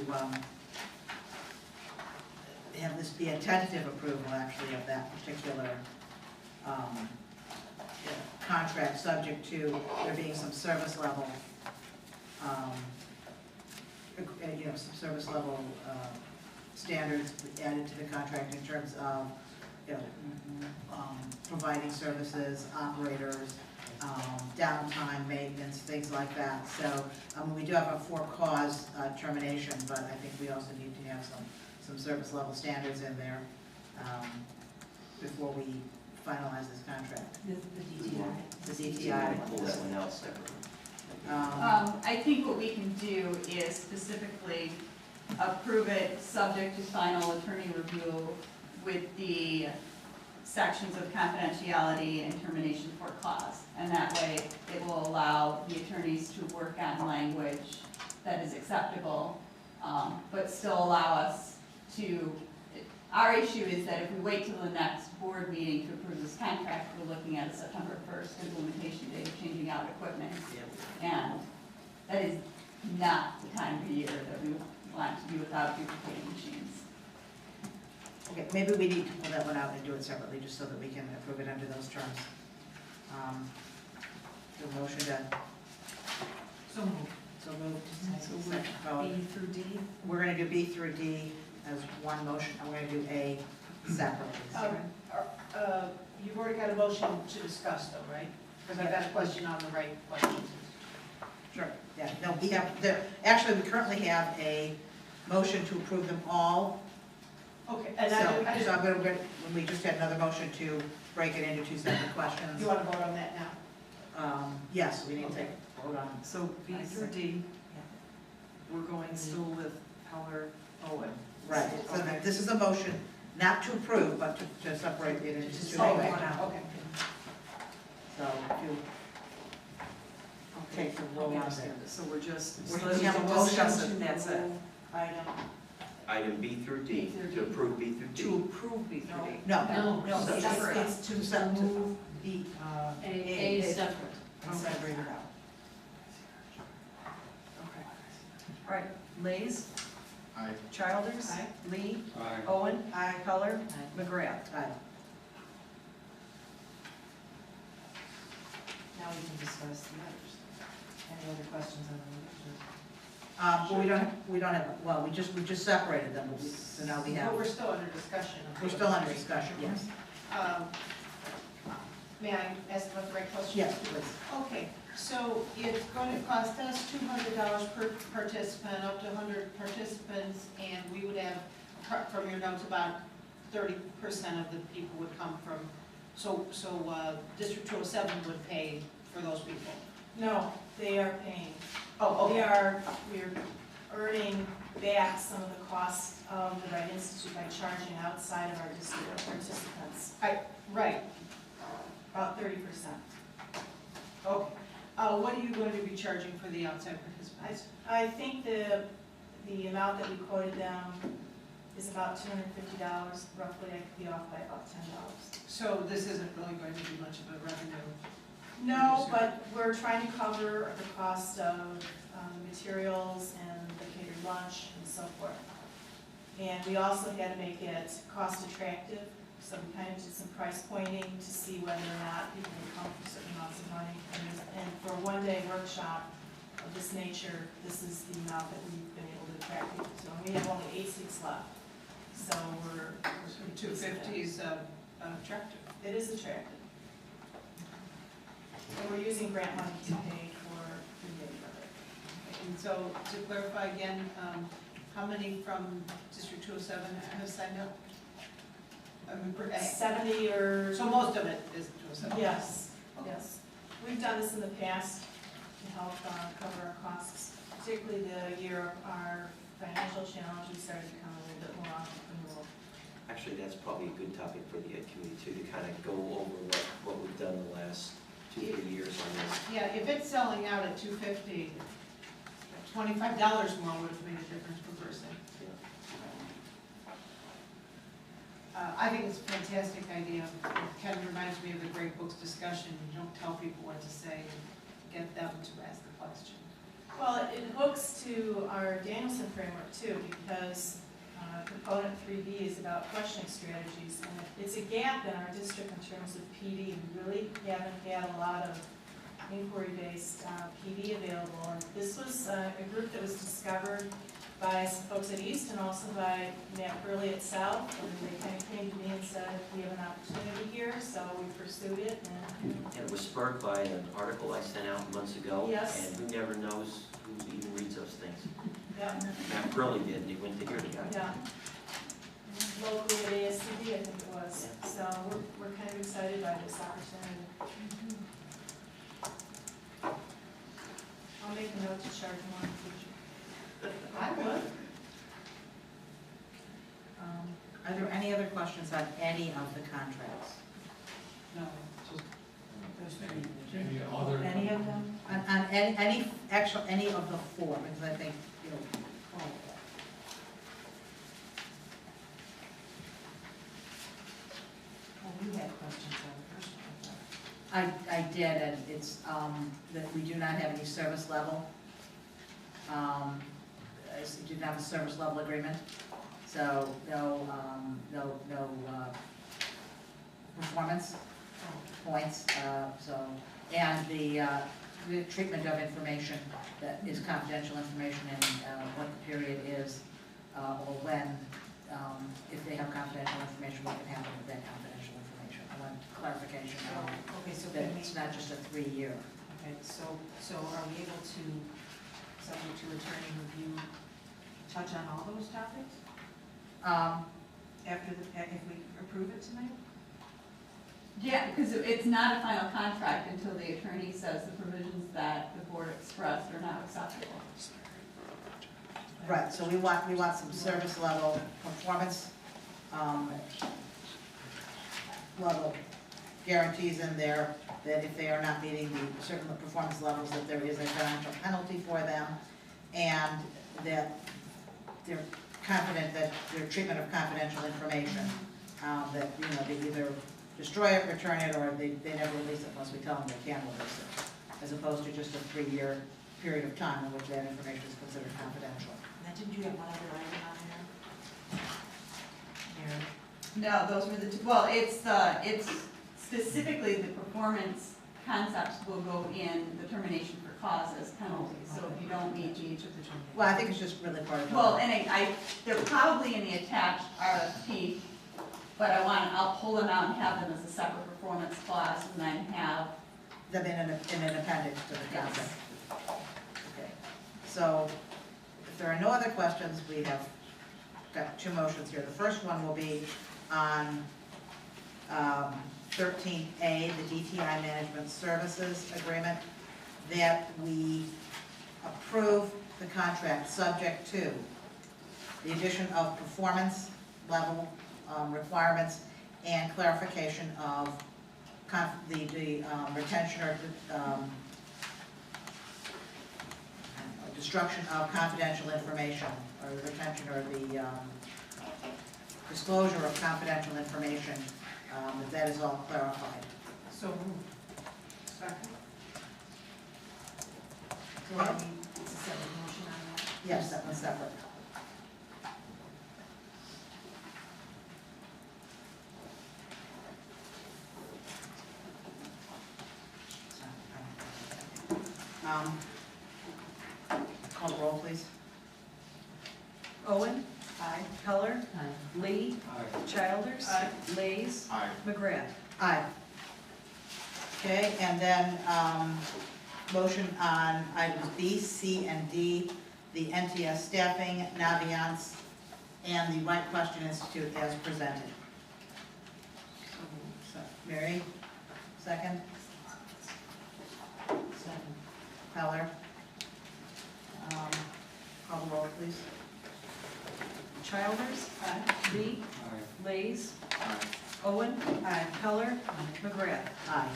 Speaker 1: have this be a tentative approval, actually, of that particular contract, subject to there being some service level, some service level standards added to the contract in terms of providing services, operators, downtime, maintenance, things like that. So we do have a for-cause termination, but I think we also need to have some service level standards in there before we finalize this contract.
Speaker 11: The DTI.
Speaker 1: The DTI.
Speaker 2: Pull that one out separately.
Speaker 7: I think what we can do is specifically approve it subject to final attorney review with the sections of confidentiality and termination for clause. And that way it will allow the attorneys to work on language that is acceptable, but still allow us to, our issue is that if we wait till the next board meeting to approve this contract, we're looking at a September 1st implementation date of changing out equipment. And that is not the time of year that we want to do without duplicating machines.
Speaker 1: Okay, maybe we need to pull that one out and do it separately, just so that we can approve it under those terms. The motion to,
Speaker 11: So moved.
Speaker 1: so moved.
Speaker 11: So
Speaker 1: Second vote.
Speaker 11: B through D?
Speaker 1: We're gonna do B through D as one motion, and we're gonna do A separately.
Speaker 13: You've already got a motion to discuss though, right? Because I've got a question on the right questions.
Speaker 1: Sure, yeah, no, we have, actually, we currently have a motion to approve them all.
Speaker 13: Okay,
Speaker 1: So,
Speaker 13: and I
Speaker 1: so I'm gonna, when we just had another motion to break it into two separate questions.
Speaker 13: you want to vote on that now?
Speaker 1: Yes, we need to vote on.
Speaker 15: So B through D, we're going still with Heller, Owen.
Speaker 1: Right, so that this is a motion not to approve, but to separate it into two.
Speaker 13: Oh,
Speaker 15: one
Speaker 13: okay,
Speaker 15: out.
Speaker 13: okay.
Speaker 1: So if you take the roll on there.
Speaker 15: So we're just,
Speaker 1: We
Speaker 15: so let's
Speaker 1: have a
Speaker 15: just
Speaker 1: motion
Speaker 15: discuss
Speaker 13: To
Speaker 15: it, that's it.
Speaker 13: remove Item,
Speaker 2: Item B through D, to approve B through D.
Speaker 15: To approve B through D.
Speaker 1: No,
Speaker 11: No,
Speaker 13: no,
Speaker 1: So
Speaker 11: separate.
Speaker 13: it's to remove the,
Speaker 11: A is separate.
Speaker 13: and separate it out.
Speaker 15: Okay. All right, Mays,
Speaker 8: Aye.
Speaker 15: Childers.
Speaker 13: Aye.
Speaker 15: Lee,
Speaker 10: Aye.
Speaker 15: Owen. Aye. Heller, McGrath.
Speaker 1: aye.
Speaker 11: Now we can discuss the others. Any other questions on the
Speaker 1: Well, we don't have, well, we just separated them, so now we have,
Speaker 13: But we're still under discussion.
Speaker 1: we're still under discussion, yes.
Speaker 13: May I ask about the right question?
Speaker 1: Yes, please.
Speaker 13: Okay, so it's going to cost us $200 per participant, up to 100 participants, and we would have, from your notes, about 30% of the people would come from, so District 207 would pay for those people.
Speaker 6: No, they are paying.
Speaker 13: Oh,
Speaker 6: We are earning back some of the costs of the Right Institute by charging outside of our district participants,
Speaker 13: right,
Speaker 6: about 30%.
Speaker 13: okay. What are you going to be charging for the outside participants?
Speaker 6: I think the amount that we quoted them is about $250 roughly. I could be off by about $10.
Speaker 13: So this isn't really going to be much of a revenue?
Speaker 6: No, but we're trying to cover the cost of materials and the catered lunch and so forth. And we also had to make it cost attractive, so we kind of did some price pointing to see whether or not people would come for certain amounts of money. And for a one-day workshop of this nature, this is the amount that we've been able to attract people to. And we have only 8 seats left, so we're pretty pleased with that.
Speaker 13: 250 is attractive.
Speaker 6: It is attractive. And we're using grant money to pay for the day of it.
Speaker 13: And so, to clarify again, how many from District 207 have signed up?
Speaker 6: 70 or...
Speaker 13: So most of it is 207?
Speaker 6: Yes, yes. We've done this in the past to help cover our costs, particularly the year of our financial challenge, we started becoming a little bit more entrepreneurial.
Speaker 2: Actually, that's probably a good topic for the Ed Committee too, to kind of go over what we've done the last 2-3 years on this.
Speaker 13: Yeah, if it's selling out at $250, $25 more would have made a difference per person. I think it's a fantastic idea. It kind of reminds me of the Great Books discussion. You don't tell people what to say, and get them to ask the question.
Speaker 6: Well, it hooks to our Danielson framework too, because component 3B is about questioning strategies, and it's a gap in our district in terms of PD. We really haven't had a lot of inquiry-based PD available, and this was a group that was discovered by some folks at East and also by Matt Burley at South, and they kind of came to me and said, we have an opportunity here, so we pursued it. And
Speaker 2: it was spurred by an article I sent out months ago.
Speaker 6: Yes.
Speaker 2: And who never knows who even reads those things.
Speaker 6: Yeah.
Speaker 2: Matt Burley did, and he went to hear the guy.
Speaker 6: Yeah. Locally at ASCD, I think it was.
Speaker 2: Yeah.
Speaker 6: So we're kind of excited by this opportunity. I'll make a note to charge more in the future.
Speaker 13: I would.
Speaker 1: Are there any other questions on any of the contracts?
Speaker 13: No, just those three.
Speaker 10: Any other?
Speaker 1: Any of them? On any of the four, because I think, you know, all of that.
Speaker 11: Well, you had questions on the first one, I thought.
Speaker 1: I did, and it's, that we do not have any service level. We do not have a service level agreement, so no performance points, and the treatment of information that is confidential information and what the period is, or when, if they have confidential information, what can happen with that confidential information. I want clarification on
Speaker 11: Okay, so
Speaker 1: that
Speaker 11: can we,
Speaker 1: it's not just a 3-year.
Speaker 11: okay, so are we able to, subject to attorney review, touch on all those topics if we approve it tonight?
Speaker 7: Yeah, because it's not a final contract until the attorney says the provisions that the board expressed are not acceptable.
Speaker 1: Right, so we want some service level performance level guarantees in there that if they are not meeting the certain performance levels, that there is a financial penalty for them, and that they're confident that their treatment of confidential information, that, you know, they either destroy it, return it, or they never release it unless we tell them they can release it, as opposed to just a 3-year period of time in which that information is considered confidential.
Speaker 11: And then didn't you have one other item on there? Mary?
Speaker 7: No, those were the two, well, it's specifically the performance concepts will go in the termination for cause as penalties, so if you don't meet each of the.
Speaker 1: Well, I think it's just really part of the.
Speaker 7: Well, and they're probably in the attached RFP, but I'll pull them out and have them as a separate performance clause, and then have
Speaker 1: them in an appendix to the contract. Okay, so if there are no other questions, we have got 2 motions here. The first one will be on 13A, the DTI Management Services Agreement that we approve the contract subject to the addition of performance level requirements and clarification of the retention or destruction of confidential information, or the retention or the disclosure of confidential information, that is all clarified.
Speaker 13: So moved. Second.
Speaker 1: Go ahead.
Speaker 13: It's a separate motion on that?
Speaker 1: Yes, that one's separate. Call the roll, please.
Speaker 15: Owen. Aye. Heller.
Speaker 5: Aye.
Speaker 15: Lee. Childers.
Speaker 13: Aye.
Speaker 15: Mays.
Speaker 8: Aye.
Speaker 15: McGrath.
Speaker 1: Aye. Okay, and then, motion on items B, C, and D, the NTS staffing, Naviance, and the Right Question Institute as presented. So, Mary, second?
Speaker 5: Second.
Speaker 1: Heller? Call the roll, please.
Speaker 15: Childers. Lee.
Speaker 10: Aye.
Speaker 15: Mays.
Speaker 8: Aye.
Speaker 15: Owen. Heller. McGrath.
Speaker 1: Aye.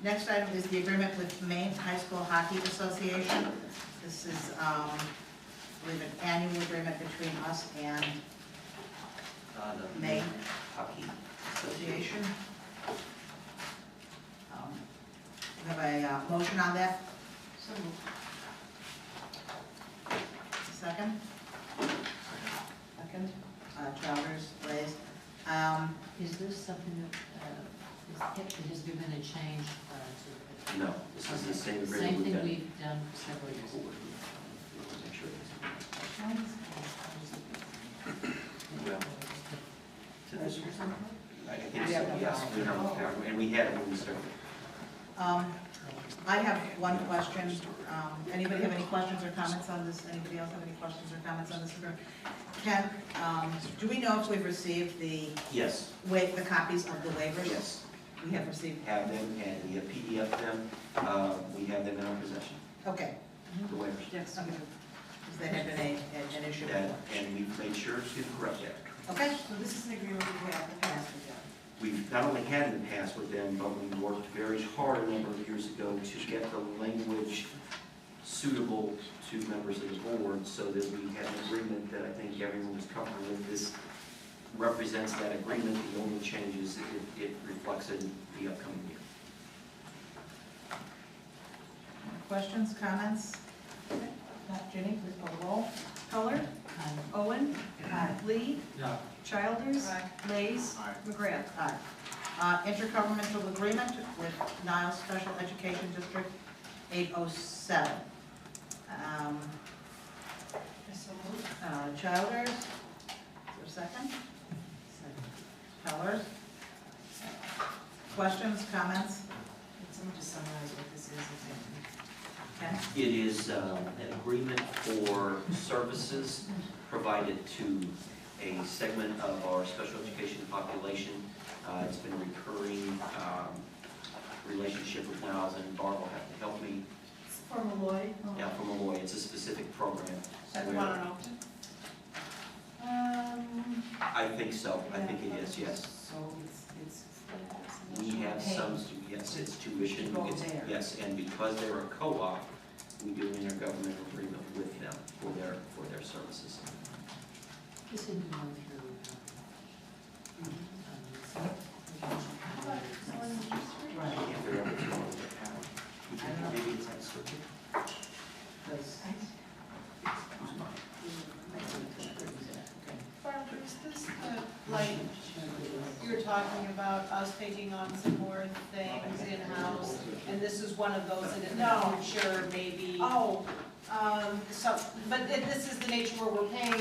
Speaker 1: Next item is the agreement with Maine High School Hockey Association. This is, I believe, an annual agreement between us and
Speaker 2: The
Speaker 1: Maine
Speaker 2: Hockey
Speaker 1: Association. We have a motion on that.
Speaker 13: So moved.
Speaker 1: Second? Second. Childers, Blaze.
Speaker 5: Is this something that, has there been a change to?
Speaker 2: No, this is the same agreement
Speaker 5: Same
Speaker 2: we've
Speaker 5: thing
Speaker 2: done.
Speaker 5: we've done for several years.
Speaker 2: Make sure Well, to this one. I think so, yes, we have, and we had it when we started.
Speaker 1: I have one question. Anybody have any questions or comments on this? Anybody else have any questions or comments on this agreement? Ken, do we know if we've received the
Speaker 2: Yes,
Speaker 1: the copies of the waivers?
Speaker 2: yes,
Speaker 1: We have received.
Speaker 2: have them, and we have PDF them, we have them in our possession,
Speaker 1: Okay.
Speaker 2: the waivers.
Speaker 13: Yes.
Speaker 1: Okay. Because that had been an issue
Speaker 2: That,
Speaker 1: before.
Speaker 2: and we've made sure to correct that.
Speaker 1: Okay.
Speaker 13: So this is an agreement we have in the past with them.
Speaker 2: We've not only had in the past with them, but we worked very hard a number of years ago to get the language suitable to members of the board, so that we had an agreement that I think everyone was comfortable with. This represents that agreement. The only change is it reflects in the upcoming year.
Speaker 1: Questions, comments? Jenny, please call the roll.
Speaker 15: Heller.
Speaker 5: Aye.
Speaker 15: Owen. Lee.
Speaker 10: Yeah.
Speaker 15: Childers.
Speaker 13: Aye.
Speaker 15: Mays.
Speaker 8: Aye.
Speaker 15: McGrath.
Speaker 1: Aye. Intergovernmental agreement with Niles Special Education District 807.
Speaker 13: So moved.
Speaker 1: Childers, is there a second? Hellers? Questions, comments?
Speaker 13: Can someone just summarize what this is exactly?
Speaker 1: Ken?
Speaker 2: It is an agreement for services provided to a segment of our special education population. It's been a recurring relationship with Niles, and Barb will have to help me.
Speaker 6: For Malloy.
Speaker 2: Yeah, from Malloy, it's a specific program.
Speaker 13: That one on Oakton?
Speaker 2: I think so, I think it is, yes.
Speaker 13: So it's.
Speaker 2: We have some, yes, it's tuition,
Speaker 13: Go
Speaker 2: it's-
Speaker 13: there.
Speaker 2: yes, and because they're a co-op, we do an intergovernmental agreement with them for their services.
Speaker 5: This is going through.
Speaker 2: Right. If they're able to go with their power. Maybe it's that circuit. Who's mine?
Speaker 6: Barbara, is this like, you're talking about us taking on some more things in-house, and this is one of those that in the future maybe. So, but this is the nature where we're paying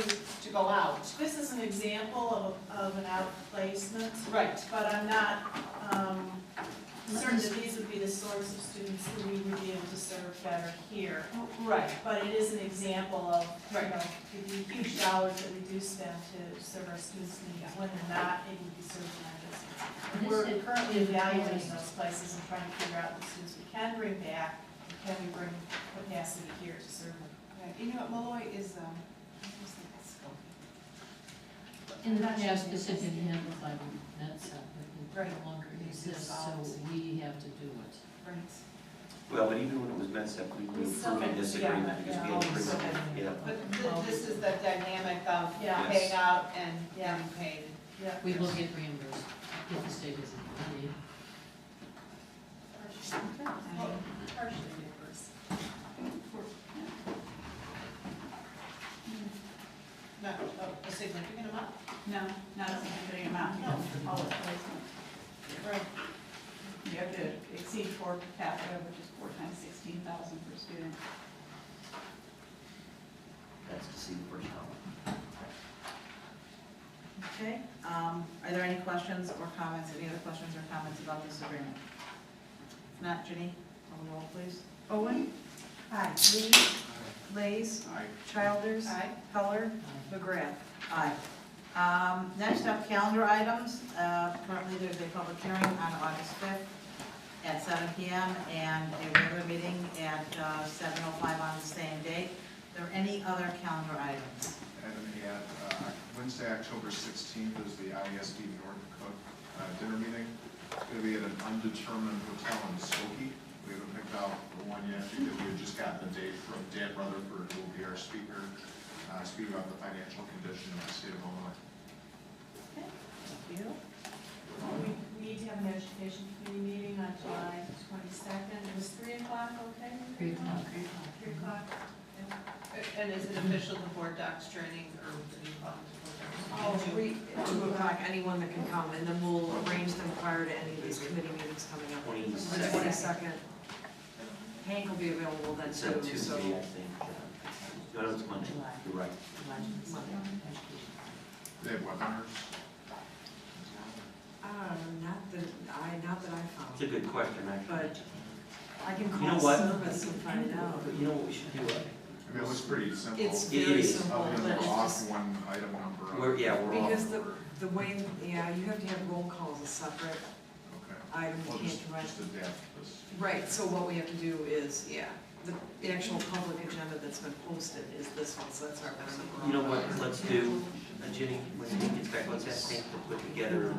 Speaker 6: to go out.
Speaker 13: This is an example of an outplacement,
Speaker 6: Right.
Speaker 13: but I'm not certain that these would be the sorts of students who we would be able to serve better here.
Speaker 6: Right.
Speaker 13: But it is an example of, you know, the huge dollars that we do spend to serve our students' needs when they're not able to be served in our district.
Speaker 6: We're currently evaluating those places and trying to figure out the students we can bring back, and can we bring capacity here to serve them.
Speaker 13: You know what, Malloy is, I always think it's Skokie.
Speaker 5: In the past, this had been handled by the NetSec, but it
Speaker 13: Right.
Speaker 5: no longer
Speaker 13: It's
Speaker 5: exists, so
Speaker 13: dissolved.
Speaker 5: we have to do it.
Speaker 13: Right.
Speaker 2: Well, but even when it was MedSec, we were approving this agreement because we had to bring it, yeah.
Speaker 13: But this is the dynamic of
Speaker 6: Yeah.
Speaker 13: paying out and
Speaker 6: Yeah.
Speaker 13: getting paid.
Speaker 6: Yeah.
Speaker 5: We will get reimbursed if the state isn't paid.
Speaker 13: Partially reimbursed. Not a significant amount?
Speaker 7: No, not a significant amount,
Speaker 13: No.
Speaker 7: all of placement.
Speaker 13: Right.
Speaker 7: You have to exceed 4 per capita, which is 4 times 16,000 per student.
Speaker 2: That's to see the first column.
Speaker 1: Okay, are there any questions or comments, any other questions or comments about this agreement? If not, Ginny, call the roll, please.
Speaker 15: Owen? Aye. Lee? Lays?
Speaker 8: Aye.
Speaker 15: Childers?
Speaker 13: Aye.
Speaker 15: Heller? McGrath?
Speaker 1: Aye. Next up, calendar items. Currently, there's a public hearing on August 5th at 7 PM and a regular meeting at 7:05 on the same date. Are there any other calendar items?
Speaker 8: Item A, Wednesday, October 16th is the ISD North Cook dinner meeting. It's going to be at an undetermined hotel in Skokie. We haven't picked out the one yet because we had just gotten the date from Dan Rutherford, who will be our speaker, speaking about the financial condition of the state of Illinois.
Speaker 1: Okay, thank you.
Speaker 6: We need to have an education committee meeting on July 22nd. It was 3 o'clock, okay?
Speaker 5: 3 o'clock.
Speaker 6: 3 o'clock.
Speaker 13: And is it official, the board docs training, or do you call it the board docs?
Speaker 15: Oh, 2 o'clock, anyone that can come, and then we'll arrange them prior to any of these committee meetings coming up.
Speaker 2: 22nd.
Speaker 15: The 22nd. Hank will be available then
Speaker 2: It's a
Speaker 15: too, so.
Speaker 2: Tuesday, I think. No, it's Monday, you're right.
Speaker 8: They have webinars.
Speaker 15: Not that I found.
Speaker 2: It's a good question, actually.
Speaker 15: But I can
Speaker 2: You know
Speaker 15: call
Speaker 2: what?
Speaker 15: service and find out.
Speaker 2: You know what we should do?
Speaker 8: I mean, it was pretty simple.
Speaker 15: It's
Speaker 2: It
Speaker 15: very
Speaker 2: is.
Speaker 15: simple,
Speaker 8: Other
Speaker 15: but
Speaker 8: than
Speaker 15: it's
Speaker 8: we're off
Speaker 15: just,
Speaker 8: one item number.
Speaker 2: We're off.
Speaker 15: because the way, yeah, you have to have roll calls a separate
Speaker 8: Okay.
Speaker 15: item,
Speaker 8: We'll
Speaker 15: you
Speaker 8: just
Speaker 15: can't run.
Speaker 8: adapt this.
Speaker 15: Right, so what we have to do is, yeah, the actual public agenda that's been posted is this one, so that's our one number.
Speaker 2: You know what, let's do, Ginny, when he gets back, let's ask Hank to put together a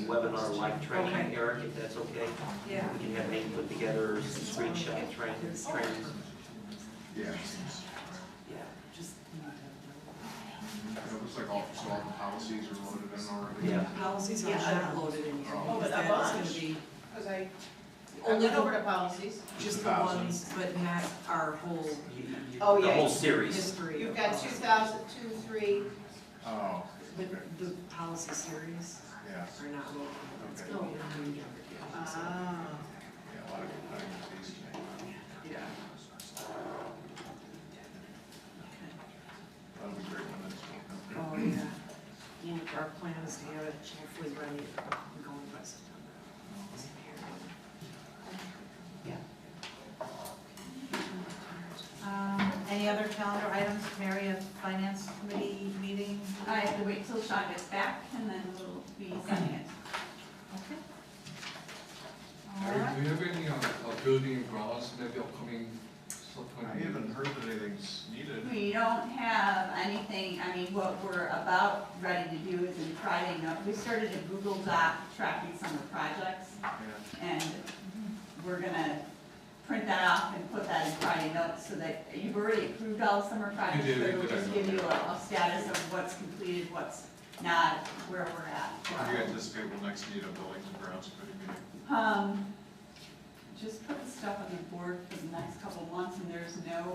Speaker 2: webinar-like training,
Speaker 15: Okay.
Speaker 2: Eric, if that's okay.
Speaker 15: Yeah.
Speaker 2: We can have Hank put together some screenshot trainings.
Speaker 8: Yeah.
Speaker 2: Yeah.
Speaker 15: Just,
Speaker 8: It looks like all the policies are loaded in already.
Speaker 2: Yeah.
Speaker 15: policies are
Speaker 13: Yeah.
Speaker 15: not loaded in yet.
Speaker 8: Oh,
Speaker 13: but a
Speaker 15: That is
Speaker 13: bunch.
Speaker 15: gonna be
Speaker 13: Because I
Speaker 15: only
Speaker 13: went over to policies.
Speaker 15: just the ones, but not our whole
Speaker 13: Oh,
Speaker 2: The
Speaker 13: yeah.
Speaker 2: whole series.
Speaker 15: history.
Speaker 13: You've
Speaker 15: of
Speaker 13: got
Speaker 15: policies.
Speaker 13: 2002, 3,
Speaker 8: Oh,
Speaker 15: But
Speaker 8: okay,
Speaker 15: the policy series
Speaker 8: yeah,
Speaker 15: are not loaded. It's
Speaker 8: Okay.
Speaker 15: gonna be a new application, so,
Speaker 8: yeah, a lot of cutting and pasting.
Speaker 15: yeah.
Speaker 8: That'll be great when it's open.
Speaker 15: Oh, yeah. Our plan is to have it hopefully ready, going by September.
Speaker 1: Any other calendar items, Mary, a finance committee meeting?
Speaker 7: I have to wait till Sean gets back, and then we'll be sending it.
Speaker 1: Okay.
Speaker 10: Do you have any building and grounds, maybe upcoming
Speaker 8: I haven't heard that anything's needed.
Speaker 7: We don't have anything, I mean, what we're about ready to do is in Friday note, we started a Google Doc tracking summer projects,
Speaker 8: Yeah.
Speaker 7: and we're gonna print that off and put that in Friday notes, so that you've already approved all the summer projects,
Speaker 10: You
Speaker 7: but
Speaker 10: did,
Speaker 7: it'll just
Speaker 10: good.
Speaker 7: give you a status of what's completed, what's not, where we're at.
Speaker 8: What do you anticipate we'll next need a buildings and grounds committee meeting?
Speaker 7: Just put the stuff on the board for the next couple of months, and there's no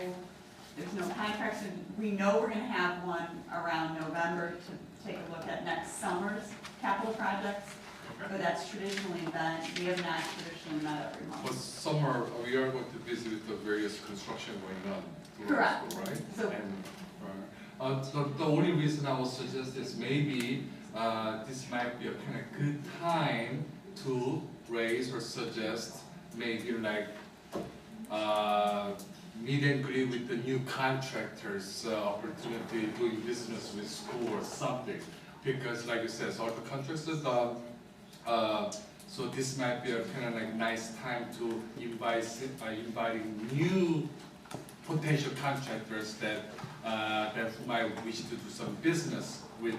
Speaker 7: contracts, and we know we're gonna have one around November to take a look at next summer's capital projects, but that's traditionally been, we have not traditionally met every
Speaker 10: But
Speaker 7: month.
Speaker 10: summer, we are going to busy with the various construction going on. throughout
Speaker 7: Correct.
Speaker 10: school, right?
Speaker 7: So-
Speaker 10: And, the only reason I would suggest is maybe, this might be a kind of good time to raise or suggest maybe like, meet and greet with the new contractors, opportunity doing business with school or something. Because like you said, so all the contracts are done, So this might be a kind of like nice time to inviting new potential contractors that might wish to do some business with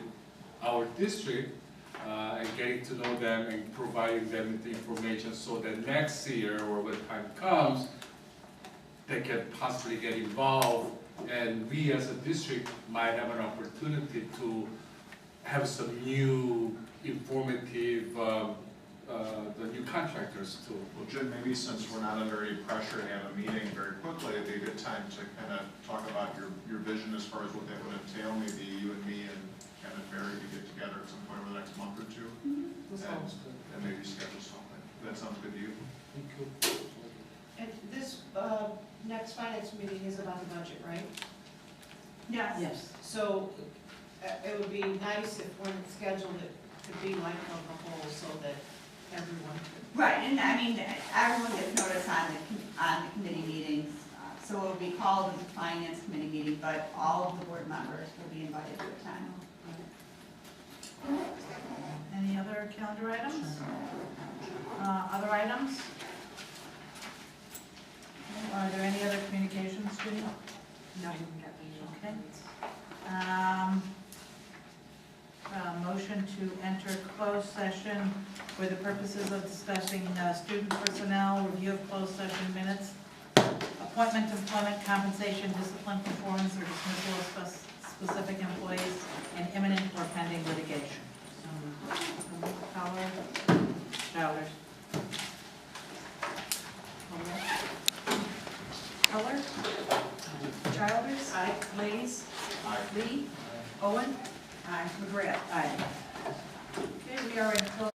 Speaker 10: our district, and getting to know them and providing them with the information so that next year or when time comes, they can possibly get involved, and we as a district might have an opportunity to have some new informative the new contractors too.
Speaker 8: Well, Jim, maybe since we're not under any pressure to have a meeting very quickly, it'd be a good time to kind of talk about your vision as far as what that would entail. Maybe you and me and Ken and Barry could get together at some point over the next month or two. And maybe schedule something. That sounds good to you?
Speaker 10: Thank you.
Speaker 13: And this, next finance meeting is about the budget, right?
Speaker 7: Yes.
Speaker 13: So, it would be nice if when it's scheduled, it could be like on the whole, so that everyone could.
Speaker 7: Right, and I mean, everyone gets notice on the committee meetings, so it will be called as a finance committee meeting, but all of the board members will be invited to attend.
Speaker 1: Any other calendar items? Other items? Are there any other communications, Judy?
Speaker 11: No, I didn't get any.
Speaker 1: Okay. Motion to enter closed session for the purposes of discussing student personnel, review of closed session minutes, appointment, employment, compensation, discipline, performance, or dismissal of specific employees, and imminent or pending litigation. Fowler? Childers?
Speaker 11: Keller? Childers? Aye. Lees?
Speaker 8: Aye.
Speaker 11: Lee? Owen? Aye. McGrath?
Speaker 1: Aye. Okay, we are in closed